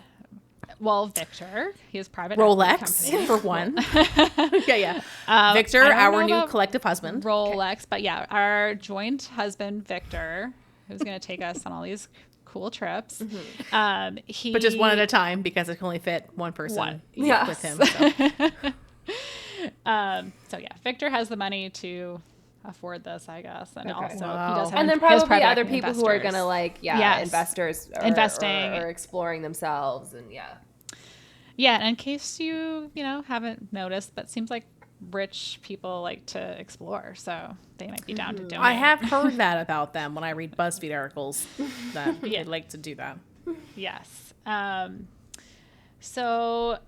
Well, Victor, he has private Rolex company. for one. Yeah. Victor, our new collective husband. Rolex, but yeah, our joint husband Victor, who's going to take us on all these cool trips. But just one at a time because it can only fit one person with him. So yeah, Victor has the money to afford this, I guess, and also he does have and then probably other people who are gonna investors investing or exploring themselves, and and in case you haven't noticed, but seems like rich people like to explore, so they might be down to donate. I have heard that about them when I read BuzzFeed articles that they like to do that. Yes. So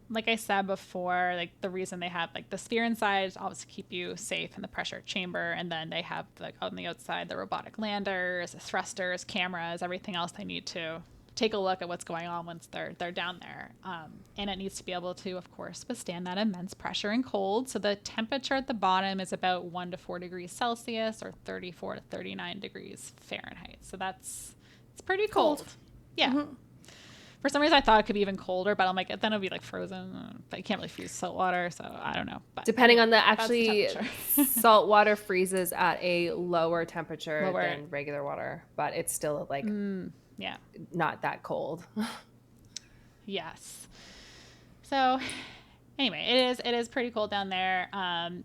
like I said before, like the reason they have like the sphere inside is obviously keep you safe in the pressure chamber, and then they have like on the outside the robotic landers, thrusters, cameras, everything else they need to take a look at what's going on once they're down there. And it needs to be able to, of course, withstand that immense pressure and cold. So the temperature at the bottom is about 1 to 4 degrees Celsius or 34 to 39 degrees Fahrenheit. So it's pretty cold. Yeah. Mm-hmm. For some reason, I thought it could be even colder, but I'm like, then it'll be like frozen. But you can't really freeze salt water, so I don't know. But depending on salt water freezes at a lower temperature than regular water, but it's still like not that cold. Yes. So anyway, it is pretty cold down there.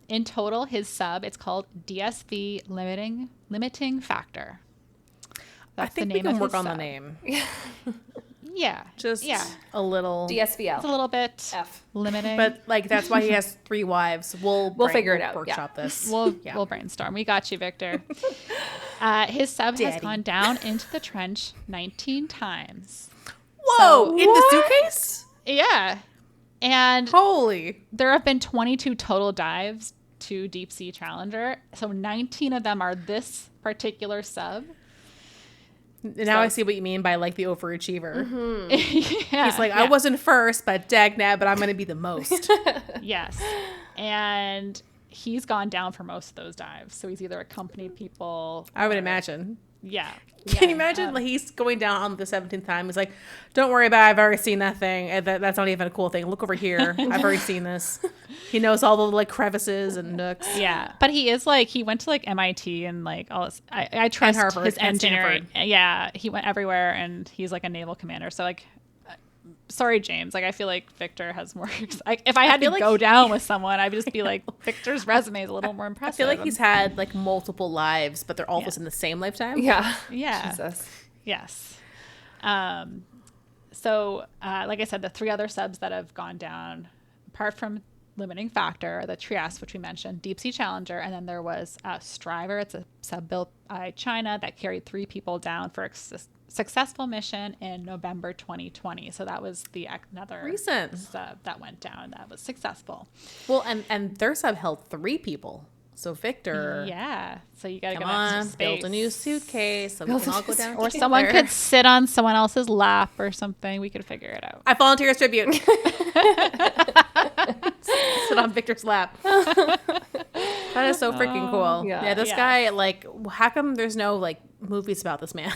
In total, his sub, it's called DSV limiting factor. That's I think we can work on the name. Yeah. Just a little DSVL. It's a little bit limiting. But like that's why he has 3 wives. We'll figure it out. Workshop this. We'll brainstorm. We got you, Victor. His sub has gone down into the trench 19 times. Whoa! In the suitcase? Yeah. And holy. There have been 22 total dives to Deep Sea Challenger. So 19 of them are this particular sub. Now I see what you mean by like the overachiever. Mm-hmm. He's like, I wasn't first, but dagnab, but I'm going to be the most. Yes. And he's gone down for most of those dives. So he's either accompanied people. I would imagine. Yeah. Can you imagine like he's going down on the 17th time? He's like, don't worry about it. I've already seen that thing. That's not even a cool thing. Look over here. I've already seen this. He knows all the like crevices and nooks. Yeah. But he is like, he went to like MIT and like all this. I trust Harvard, his engineering. Yeah. He went everywhere and he's like a naval commander. So like, sorry, James. Like, I feel like Victor has more. If I had to go down with someone, I would just be like, Victor's resume is a little more impressive. I feel like he's had like multiple lives, but they're all just in the same lifetime. Yeah. Yeah. Jesus. Yes. So, like I said, the 3 other subs that have gone down, apart from limiting factor, the Trieste, which we mentioned, Deep Sea Challenger, and then there was Striver. It's a sub built by China that carried 3 people down for successful mission in November 2020. So that was another recent sub that went down that was successful. Well, and their sub held 3 people. So Victor, so you gotta come go back to space. Build a new suitcase so we can all go down. Or someone could sit on someone else's lap or something. We could figure it out. I volunteer as tribute. Sit on Victor's lap. That is so freaking cool. Yeah, this guy, like, how come there's no like movies about this man?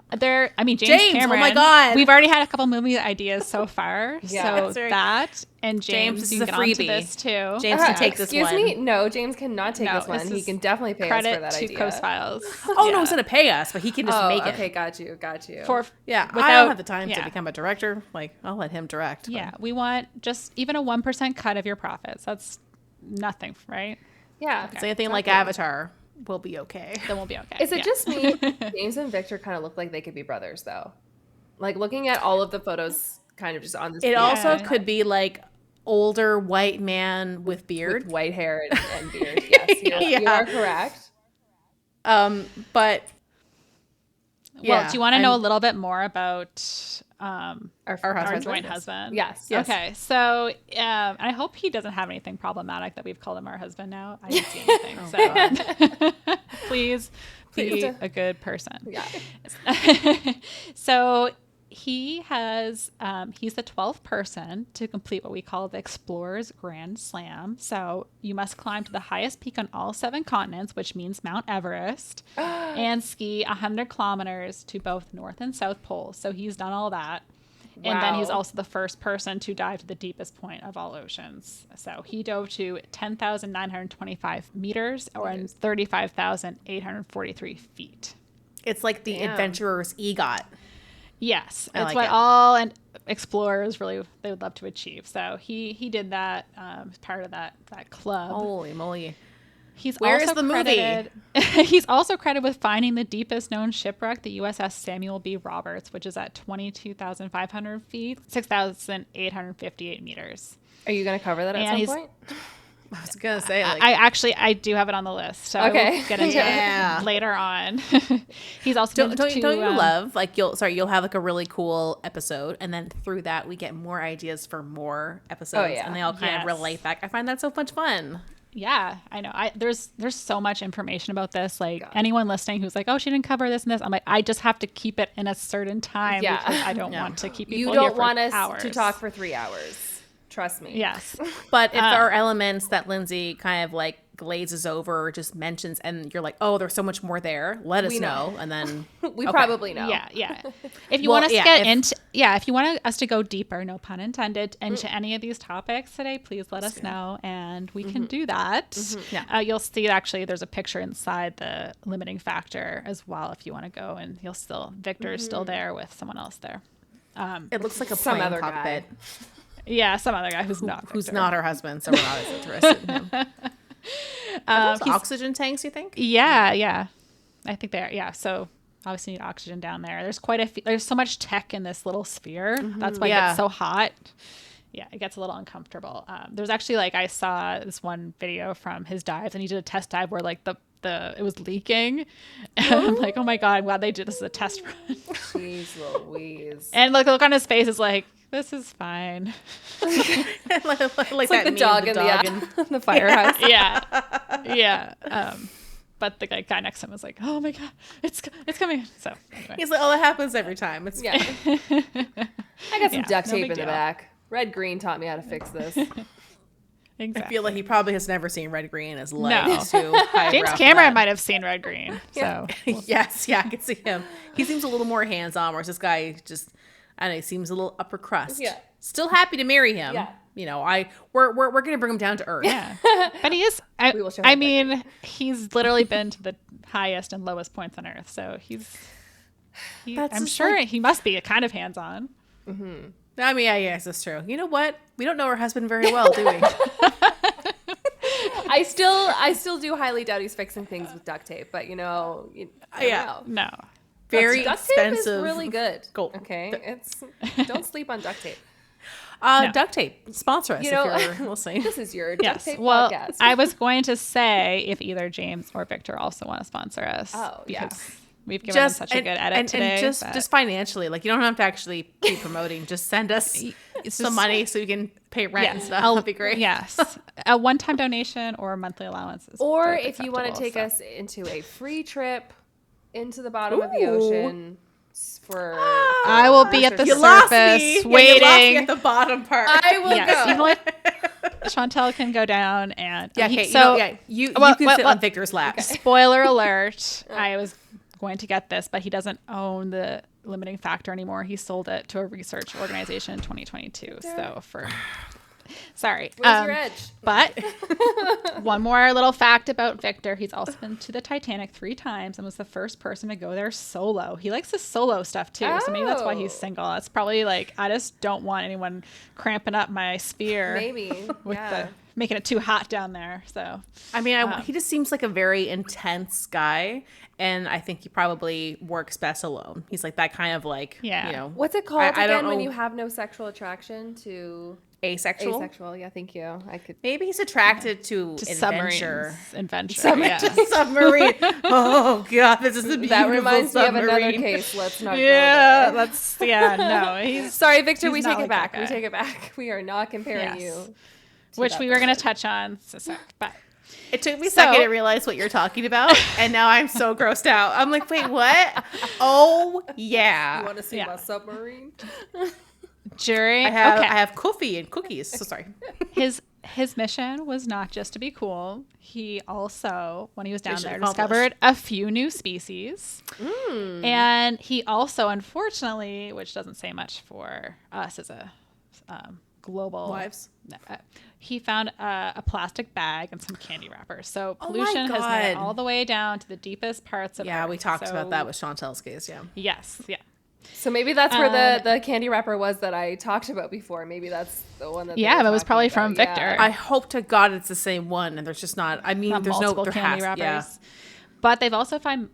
James Cameron. Oh my God. We've already had a couple movie ideas so far. Yeah. So that and James is you a get freebie. onto this too. James can take this one. Excuse me? No, James cannot take this one. He can definitely pay us for that credit to idea. Coast Files. Oh no, he's gonna pay us, but he can just make it. Okay, got you. I don't have the time to become a director. Like, I'll let him direct. Yeah, we want just even a 1% cut of your profits. That's nothing, right? Yeah. If it's anything like Avatar, we'll be okay. Then we'll be okay. Is it just me? James and Victor kind of look like they could be brothers, though. Like, looking at all of the photos kind of just on this. It also could be like older white man with beard. With white hair and beard. Yes, you are correct. But well, do you want to know a litlittle bit more about our joint husband? Yes. Okay. So I hope he doesn't have anything problematic that we've called him our husband now. I didn't see anything. So please be a good person. Yeah. So he has he's the 12th person to complete what we call the Explorer's Grand Slam. So you must climb to the highest peak on all 7 continents, which means Mount Everest, and ski 100 kilometers to both North and South Poles. So he's done all that. And then he's Wow. also the first person to dive to the deepest point of all oceans. So he dove to 10,925 meters or 35,843 feet. It's like the adventurer's EGOT. Yes, I it's like what it. all and explorers really they would love to achieve. So he did that as part of that club. Holy moly. He's Where also is the movie? credited, he's also credited with finding the deepest known shipwreck, the USS Samuel B. Roberts, which is at 22,500 feet, 6,858 meters. Are you going to cover that at some point? I was going to say, like, I do have it on the list, so I Okay. will get into Yeah. it later on. He's also don't you love, like, you'll have like a really cool episode, and then through that we get more ideas for more episodes, yeah. and they all kind of relate back. I find that so much fun. Yeah, I know. There's so much information about this. Like anyone listening who's like, "Oh, she didn't cover this and this," I'm like, I just have to keep it in a certain time Yeah. because I don't want to keep people You here don't for want us hours. to talk for 3 hours. Trust me. Yes, But if there are elements that Lindsay kind of like glazes over or just mentions, and you're like, "Oh, there's so much more there," let us know, and then We probably know. yeah. If you Well, want us yeah, to get if- into, if you want us to go deeper, no pun intended, into any of these topics today, please let us know, and we can do that. Yeah. You'll see actually there's a picture inside the limiting factor as well if you want to go, and you'll still Victor is still there with someone else there. it looks like a Some plane other guy. cockpit. Yeah, some other guy who's not Who's Victor. not her husband, so we're not as interested in him. Are those oxygen tanks, you think? Yeah. I think they are. Yeah. So obviously you need oxygen down there. There's there's so much tech in this little sphere. That's why it Yeah. gets so hot. Yeah, it gets a little uncomfortable. There's actually I saw this one video from his dives, and he did a test dive where like it was leaking. And I'm like, oh my God, wow, they did this as a test run. Jeez Louise. And like the look on his face is like, this is fine. like It's like the dog in the firehouse. Yeah. But the guy next to him was like, "Oh my God, it's coming!" So anyway. He's like, "Oh, that happens every time." It's Yeah. I got some duct no tape big in the deal. back. Red Green taught me how to fix this. Exactly. I feel like he probably has never seen Red Green in his No. life. Too highbrow James for Cameron that. might have seen Red Green. So Yes, yeah, I can see him. He seems a little more hands-on, whereas this guy just, I don't know, he seems a little upper crust. Yeah. Still happy to marry him. Yeah. You know, we're gonna bring him down to earth. yeah, but he is. We will show I him mean, he's literally been to the highest and lowest points on Earth. So That's I'm just sure he must be a kind of hands-on. I mean, yeah, yes, that's true. You know what? We don't know her husband very well, do we? I still do highly doubt he's fixing things with duct tape, but you know, I don't Yeah. know. No. Very Duct tape is expensive. really good. Gold. Okay, it's don't sleep on duct tape. No. Duct tape. Sponsor us You know, if you're listening. This is your duct Yes. tape Well, podcast. I was going to say if either James or Victor also want to sponsor us. Oh, yeah. because we've given them such a good edit today. And but- just financially, like you don't have to actually be promoting. Just send us some money so we can pay rent and stuff. That'd be great. Yes. A one-time donation or a monthly allowance is or both if you want to acceptable, take so. us into a free trip into the bottom of the ocean for I will be at the You lost me. surface Yeah, you lost me waiting. at the bottom part. I will Yes. go. You know what? Chantel can go down and Yeah, okay. You Well, can sit on Victor's lap. Spoiler alert. I was going to get this, but he doesn't own the limiting factor anymore. He sold it to a research organization in 2022. So sorry. Where's your edge? But one more little fact about Victor. He's also been to the Titanic 3 times and was the first person to go there solo. He likes his solo stuff too. So maybe that's why he's single. It's probably like, I just don't want anyone cramping up my sphere. Maybe. With Yeah. making it too hot down there. So I mean, he just seems like a very intense guy, and I think he probably works best alone. He's like that kind of like, Yeah. you know, What's it called I don't again when know. you have no sexual attraction to asexual. asexual? Yeah, thank you. I could. Maybe he's attracted to adventure. Adventure. Yeah. Submarine. Oh god, this is a beautiful That reminds me of submarine. another case. Let's not Yeah, go there. that's no. He's Sorry, Victor. he's We not take like it back. that We guy. take it back. We are not comparing Yes. you. which that we were going to person. touch on. But It took me a So- second to realize what you're talking about, and now I'm so grossed out. I'm like, wait, what? Oh yeah. You want to see Yeah. my submarine? during I have Coffee and cookies. So sorry. his his mission was not just to be cool. He also, when he was down there, accomplished. discovered a few new species. And he also, unfortunately, which doesn't say much for us as a global Wives. he found a plastic bag and some candy wrappers. So Oh my pollution has made it God. all the way down to the deepest parts of Yeah, Earth. we talked So, about that with Chantel's case. Yeah. Yes, yeah. So maybe that's where the candy wrapper was that I talked about before. Maybe that's the one that they Yeah, were that was talking probably about. from Victor. I hope to God it's the same one, and there's just not. I mean, Not there's multiple there candy has, wrappers. yeah. But they've also found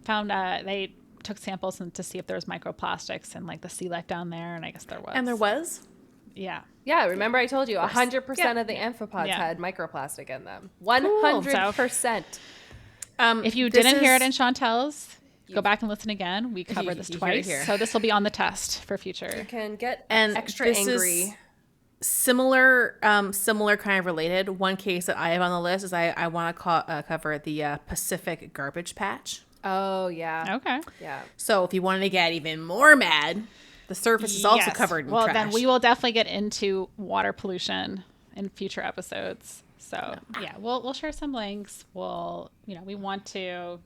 they took samples to see if there was microplastics in like the sea life down there, and I guess there was. And there was. Yeah. Yeah, remember I told you 100% Yeah. of the amphipods Yeah. had microplastic in them. 100%. If you This didn't hear it is- in Chantel's, go back and listen again. We covered this you hear it twice. here. So this will be on the test for future. You can get And extra this angry. is similar kind of related. One case that I have on the list is I want to cover the Pacific garbage patch. Oh, yeah. Okay. Yeah. So if you wanted to get even more mad, the surface is also Yes. covered in well, trash. then we will definitely get into water pollution in future episodes. So yeah, we'll share some links. We want to,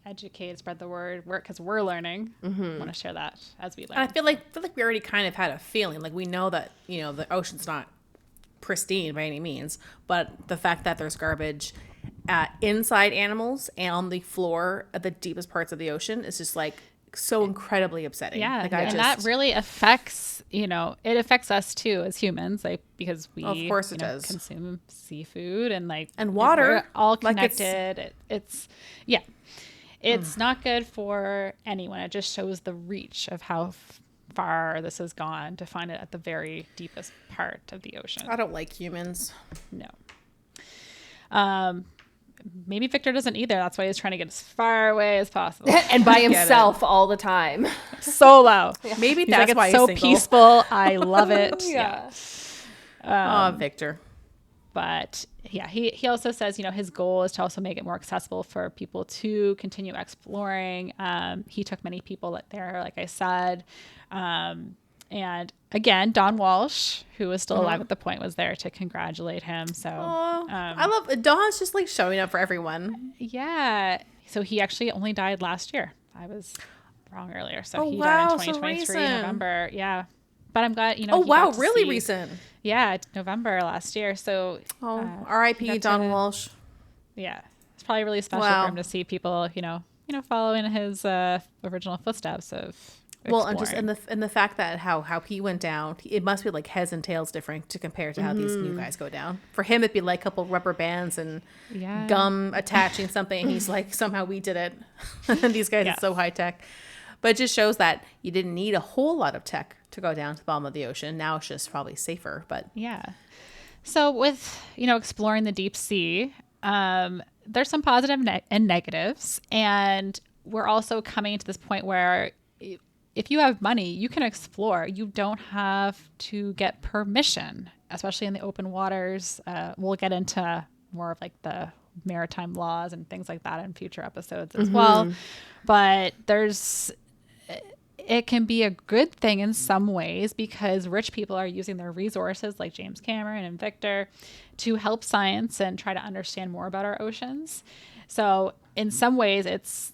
educate, spread the word, because we're learning. Want to share that as we learn. And I feel like we already kind of had a feeling. Like we know that the ocean's not pristine by any means, but the fact that there's garbage inside animals and on the floor at the deepest parts of the ocean is just like so incredibly upsetting. Yeah, like and that really affects, it affects us too as humans, like because we, Of course it does. consume seafood and And water. we're all Like it's- connected. It's not good for anyone. It just shows the reach of how far this has gone to find it at the very deepest part of the ocean. I don't like humans. No. Maybe Victor doesn't either. That's why he's trying to get as far away as possible. And by himself all the time. Solo. Maybe He's that's like, why it's so he's single. peaceful. I love it. Yeah. Oh, Victor. But yeah, he also says, his goal is to also make it more accessible for people to continue exploring. He took many people there, like I said. And again, Don Walsh, who was still alive at the point, was there to congratulate him. So I love Dawn's just like showing up for everyone. yeah. So he actually only died last year. I was wrong earlier. So Oh, he wow, died in so 2023 recent. November. Yeah. But I'm glad, Oh he wow, got to really see- recent. Yeah, November last year. So R.I.P. got Don to- Walsh. yeah, it's probably really special Wow. for him to see people, follow in his original footsteps of Well, and just exploring. and the fact that how he went down, it must be like heads and tails different to compare to how these new guys go down. For him, it'd be like a couple rubber bands and Yeah. gum attaching something. And he's like, somehow we did it. And these guys Yeah. are so high tech. But it just shows that you didn't need a whole lot of tech to go down to the bottom of the ocean. Now it's just probably safer. But Yeah. So with, exploring the deep sea, there's some positive and negatives. And we're also coming to this point where if you have money, you can explore. You don't have to get permission, especially in the open waters. We'll get into more of like the maritime laws and things like that in future episodes as well. But it can be a good thing in some ways because rich people are using their resources like James Cameron and Victor to help science and try to understand more about our oceans. So in some ways it's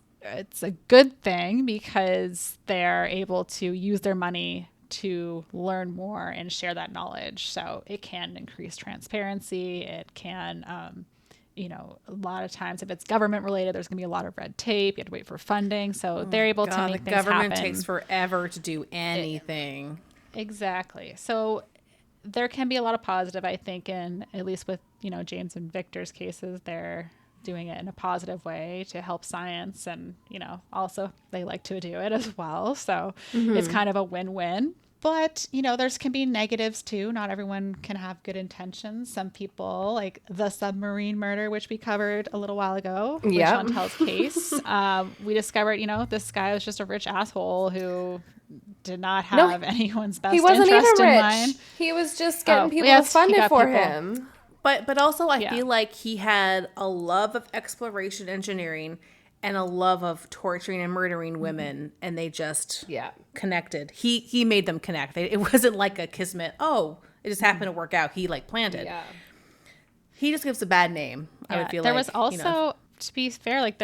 a good thing because they're able to use their money to learn more and share that knowledge. So it can increase transparency. It can, a lot of times if it's government related, there's going to be a lot of red tape. You have to wait for funding. So they're able to God, make the things government happen. takes forever to do anything. Exactly. So there can be a lot of positive, I think, in at least with, James and Victor's cases, they're doing it in a positive way to help science. And, also they like to do it as well. So it's kind of a win-win. But, there's can be negatives too. Not everyone can have good intentions. Some people, like the submarine murder, which we covered a little while ago with Yeah. Chantel's case, we discovered, this guy was just a rich asshole who did not have anyone's best He wasn't interest even in rich. mind. He was just getting people yes, to fund he it got for people. him. But also I Yeah. feel like he had a love of exploration engineering and a love of torturing and murdering women, and they just connected. He made them connect. It wasn't like a kismet. Oh, it just happened to work out. He like planned it. Yeah. He just gives a bad name. I would feel there like was also, to be fair, like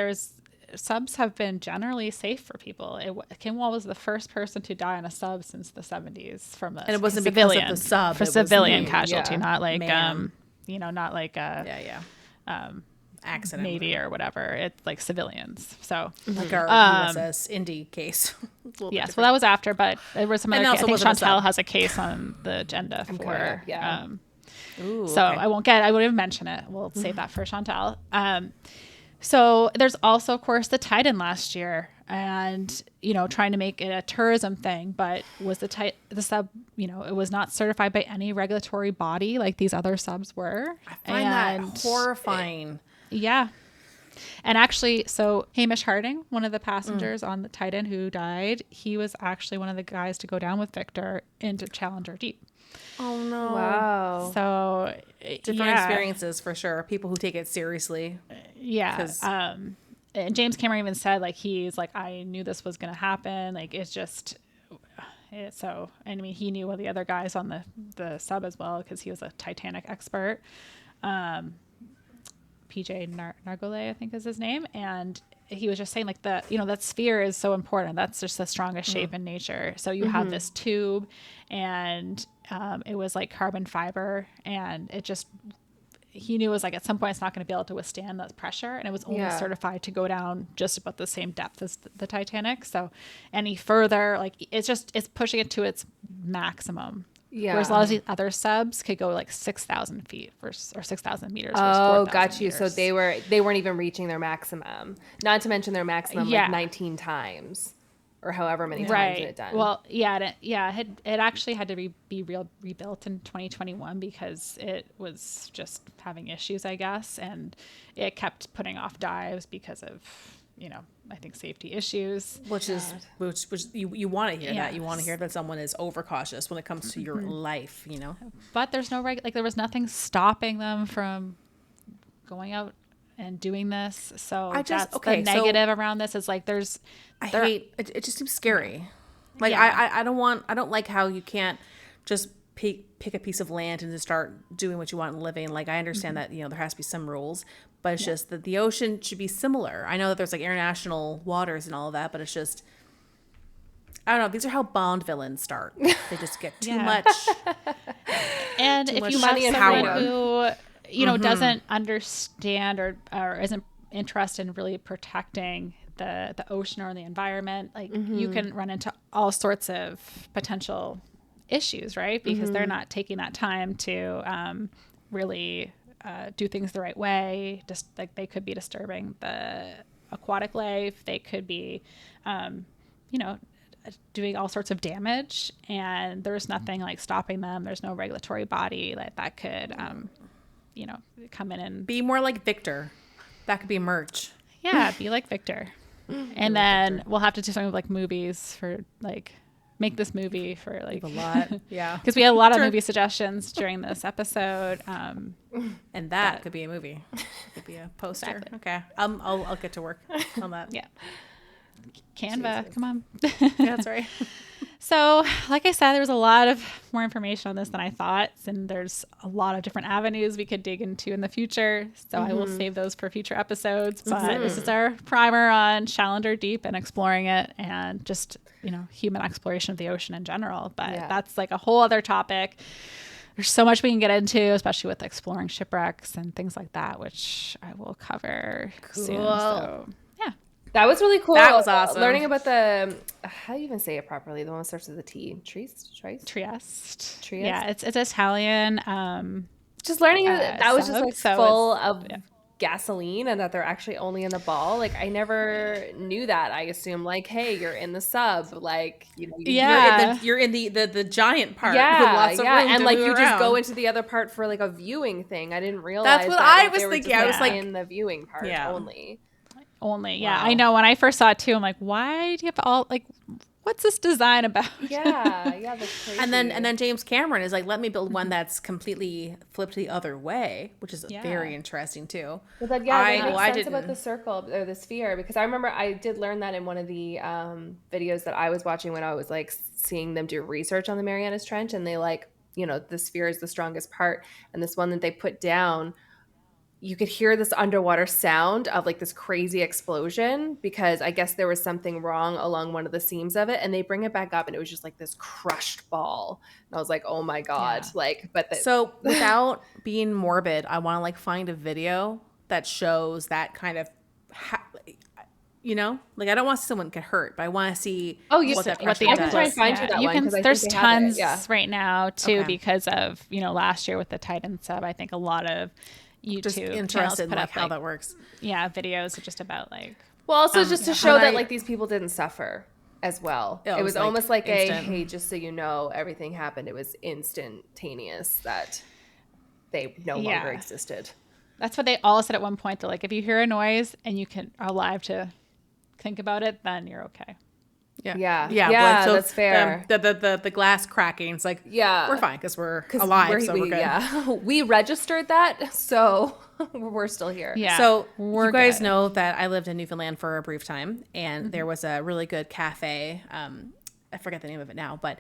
subs have been generally safe for people. Kinwall was the first person to die on a sub since the 70s from a and it wasn't civilian, because of the sub, for it was civilian casualty, yeah. not like Man. not like a accident Navy or whatever. It's like civilians. So like our USS Indy case. yes, well that was after, but there was some other. I think wasn't a Chantel sub. has a case on the agenda for. yeah. Ooh, So okay. I won't even mention it. We'll save that for Chantel. So there's also, of course, the Titan last year, and trying to make it a tourism thing, but was the sub, it was not certified by any regulatory body like these other subs were. I find that horrifying. Yeah. And actually, so Hamish Harding, one of the passengers on the Titan who died, he was actually one of the guys to go down with Victor into Challenger Deep. Oh no! Wow. So Different experiences for sure. People who take it seriously. Yeah. And James Cameron even said, like, he's like, I knew this was going to happen. Like, it's just, so, and I mean, he knew one of the other guys on the sub as well, because he was a Titanic expert. PJ Nargole, I think is his name. And he was just saying, like, that sphere is so important. That's just the strongest shape in nature. So you have this tube, and it was like carbon fiber, and it just, he knew it was like at some point it's not going to be able to withstand that pressure, and it was only certified to go down just about the same depth as the Titanic. So any further, like, it's pushing it to its maximum. Yeah. Whereas a lot of these other subs could go like 6,000 feet or 6,000 meters. Oh, got you. Meters. So they weren't even reaching their maximum. Not to mention their maximum like 19 times, or however many times it had done. Well, it actually had to be rebuilt in 2021 because it was just having issues, I guess, and it kept putting off dives because of I think safety issues. Which you want to hear that. You want to hear that someone is overcautious when it comes to your life, But there's no there was nothing stopping them from going out and doing this. So the negative around this is like it just seems scary. Like I don't like how you can't just pick a piece of land and just start doing what you want and living. Like, I understand that, there has to be some rules, but it's just that the ocean should be similar. I know that there's like international waters and all of that, but it's just, I don't know. These are how Bond villains start. They just get too much. And if you have someone who, doesn't understand or isn't interested in really protecting the ocean or the environment, like you can run into all sorts of potential issues, right? Because they're not taking that time to really do things the right way. Just like they could be disturbing the aquatic life. They could be, doing all sorts of damage, and there's nothing like stopping them. There's no regulatory body that could, come in and be more like Victor. That could be merch. Yeah, be like Victor. And then we'll have to do something with like movies for like, make this movie for like a lot. Yeah. Because we had a lot of movie suggestions during this episode. And that could be a movie. It could be a poster. Exactly. Okay. I'll get to work on that. Yeah. Canva, Jesus. Come on. Yeah, that's right. So, like I said, there was a lot of more information on this than I thought, and there's a lot of different avenues we could dig into in the future. So I will save those for future episodes. But this is our primer on Challenger Deep and exploring it, and just human exploration of the ocean in general. But that's like a whole other topic. There's so much we can get into, especially with exploring shipwrecks and things like that, which I will cover soon. So that was really cool. That was awesome. Learning about the, how do you even say it properly? The one that starts with a T. Trieste? Trieste. Yeah, it's Italian. Just learning that was just like full of gasoline, and that they're actually only in the ball. Like, I never knew that. I assumed like, hey, you're in the sub, like, you're in the giant part. Yeah, with lots of room and to like move you around. just go into the other part for like a viewing thing. I didn't realize that's what that, I was thinking. I was like in the viewing part only. Yeah. I know, when I first saw it too, I'm like, why do you have to all, like, what's this design about? Yeah, that's crazy. And then James Cameron is like, let me build one that's completely flipped the other way, which is very interesting too. But then, that makes sense about the circle or the sphere, because I remember I did learn that in one of the videos that I was watching when I was like seeing them do research on the Mariana Trench, and they like, the sphere is the strongest part, and this one that they put down you could hear this underwater sound of like this crazy explosion because I guess there was something wrong along one of the seams of it, and they bring it back up and it was just like this crushed ball. And I was like, oh my God. Yeah. Like, but So without being morbid, I want to like find a video that shows that kind of, you know, like I don't want to see someone get hurt, but I want to see what that what pressure the I can try and does. find you that you one can. because I There's think they have it. tons Yeah. right now too Okay. because of last year with the Titan sub. I think a lot of YouTube Just channels interested in put like up how that works. videos just about like Well, also just to show When that I- like these people didn't suffer as well. Yeah, It was like, almost like instant. hey, just so you know, everything happened. It was instantaneous that they no longer existed. that's what they all said at one point. They're like, if you hear a noise and you are alive to think about it, then you're okay. Yeah. But, That's fair. The glass cracking. It's like, Yeah. we're fine because we're alive, so we're good. Yeah, we registered that, so we're still here. Yeah. So we're you guys good. know that I lived in Newfoundland for a brief time, and there was a really good cafe. I forget the name of it now, but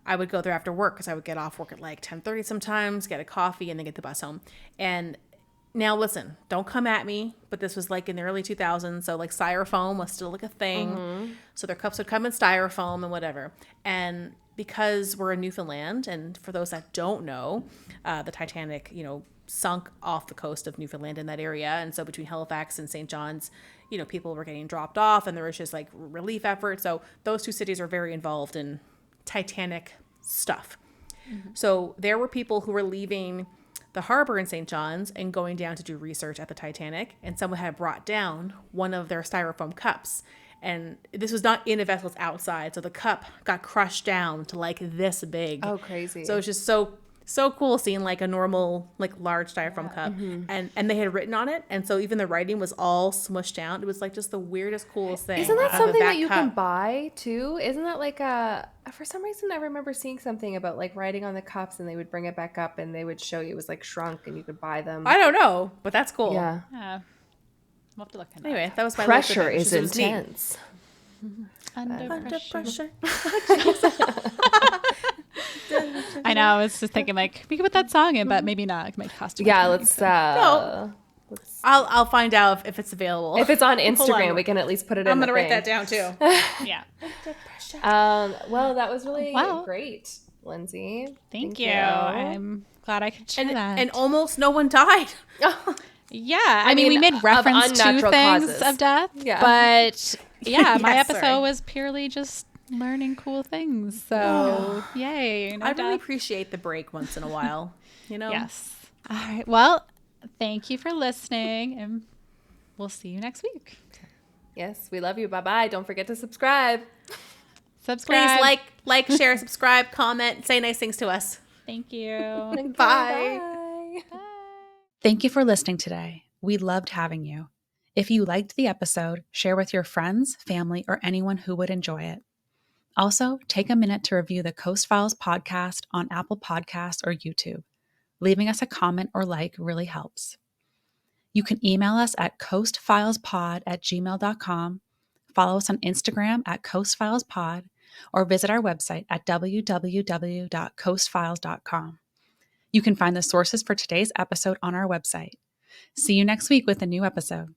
I would go there after work because I would get off work at like 10:30 sometimes, get a coffee, and then get the bus home. And now listen, don't come at me, but this was like in the early 2000s, so like styrofoam was still like a thing. So their cups would come in styrofoam and whatever. And because we're in Newfoundland, and for those that don't know, the Titanic, sunk off the coast of Newfoundland in that area. And so between Halifax and St. John's, people were getting dropped off and there was just like relief efforts. So those two cities are very involved in Titanic stuff. So there were people who were leaving the harbor in St. John's and going down to do research at the Titanic, and someone had brought down one of their styrofoam cups. And this was not in a vessel, it's outside. So the cup got crushed down to like this big. Oh, crazy. So it's just so cool seeing like a normal, like large styrofoam cup. And they had written on it. And so even the writing was all smushed down. It was like just the weirdest, coolest thing. Isn't that out of something that you cup. can buy too? Isn't that like for some reason I remember seeing something about like writing on the cups and they would bring it back up and they would show you it was like shrunk and you could buy them. I don't know, but that's cool. Yeah. We'll have to look at Anyway, that was my Pressure little is thing. It was neat. intense. Under pressure. Pressure. I know. I was just thinking like we could put that song in, but maybe not. It might cost too much Yeah, money, let's No. I'll find out if it's available. if it's on Hold Instagram, on. we can at least put it I'm in. gonna write that down too. Yeah. Well, that was really Well, great, Lindsay. Thank you. I'm glad I could share that. And almost no one died. yeah, I mean, we mean, made of reference to unnatural things causes. of death, Yeah. but yeah, my Yes, episode sorry. was purely just learning cool things. So yay! No I really death. appreciate the break once in a while. Yes. All right. Well, thank you for listening, and we'll see you next week. Yes, we love you. Bye-bye. Don't forget to subscribe. Subscribe. Please like, share, subscribe, comment, say nice things to us. Thank you. Bye. Bye. Thank you for listening today. We loved having you. If you liked the episode, share with your friends, family, or anyone who would enjoy it. Also, take a minute to review the Coast Files podcast on Apple Podcasts or YouTube. Leaving us a comment or like really helps. You can email us at coastfilespod@gmail.com, follow us on Instagram at coastfilespod, or visit our website at www.coastfiles.com. You can find the sources for today's episode on our website. See you next week with a new episode.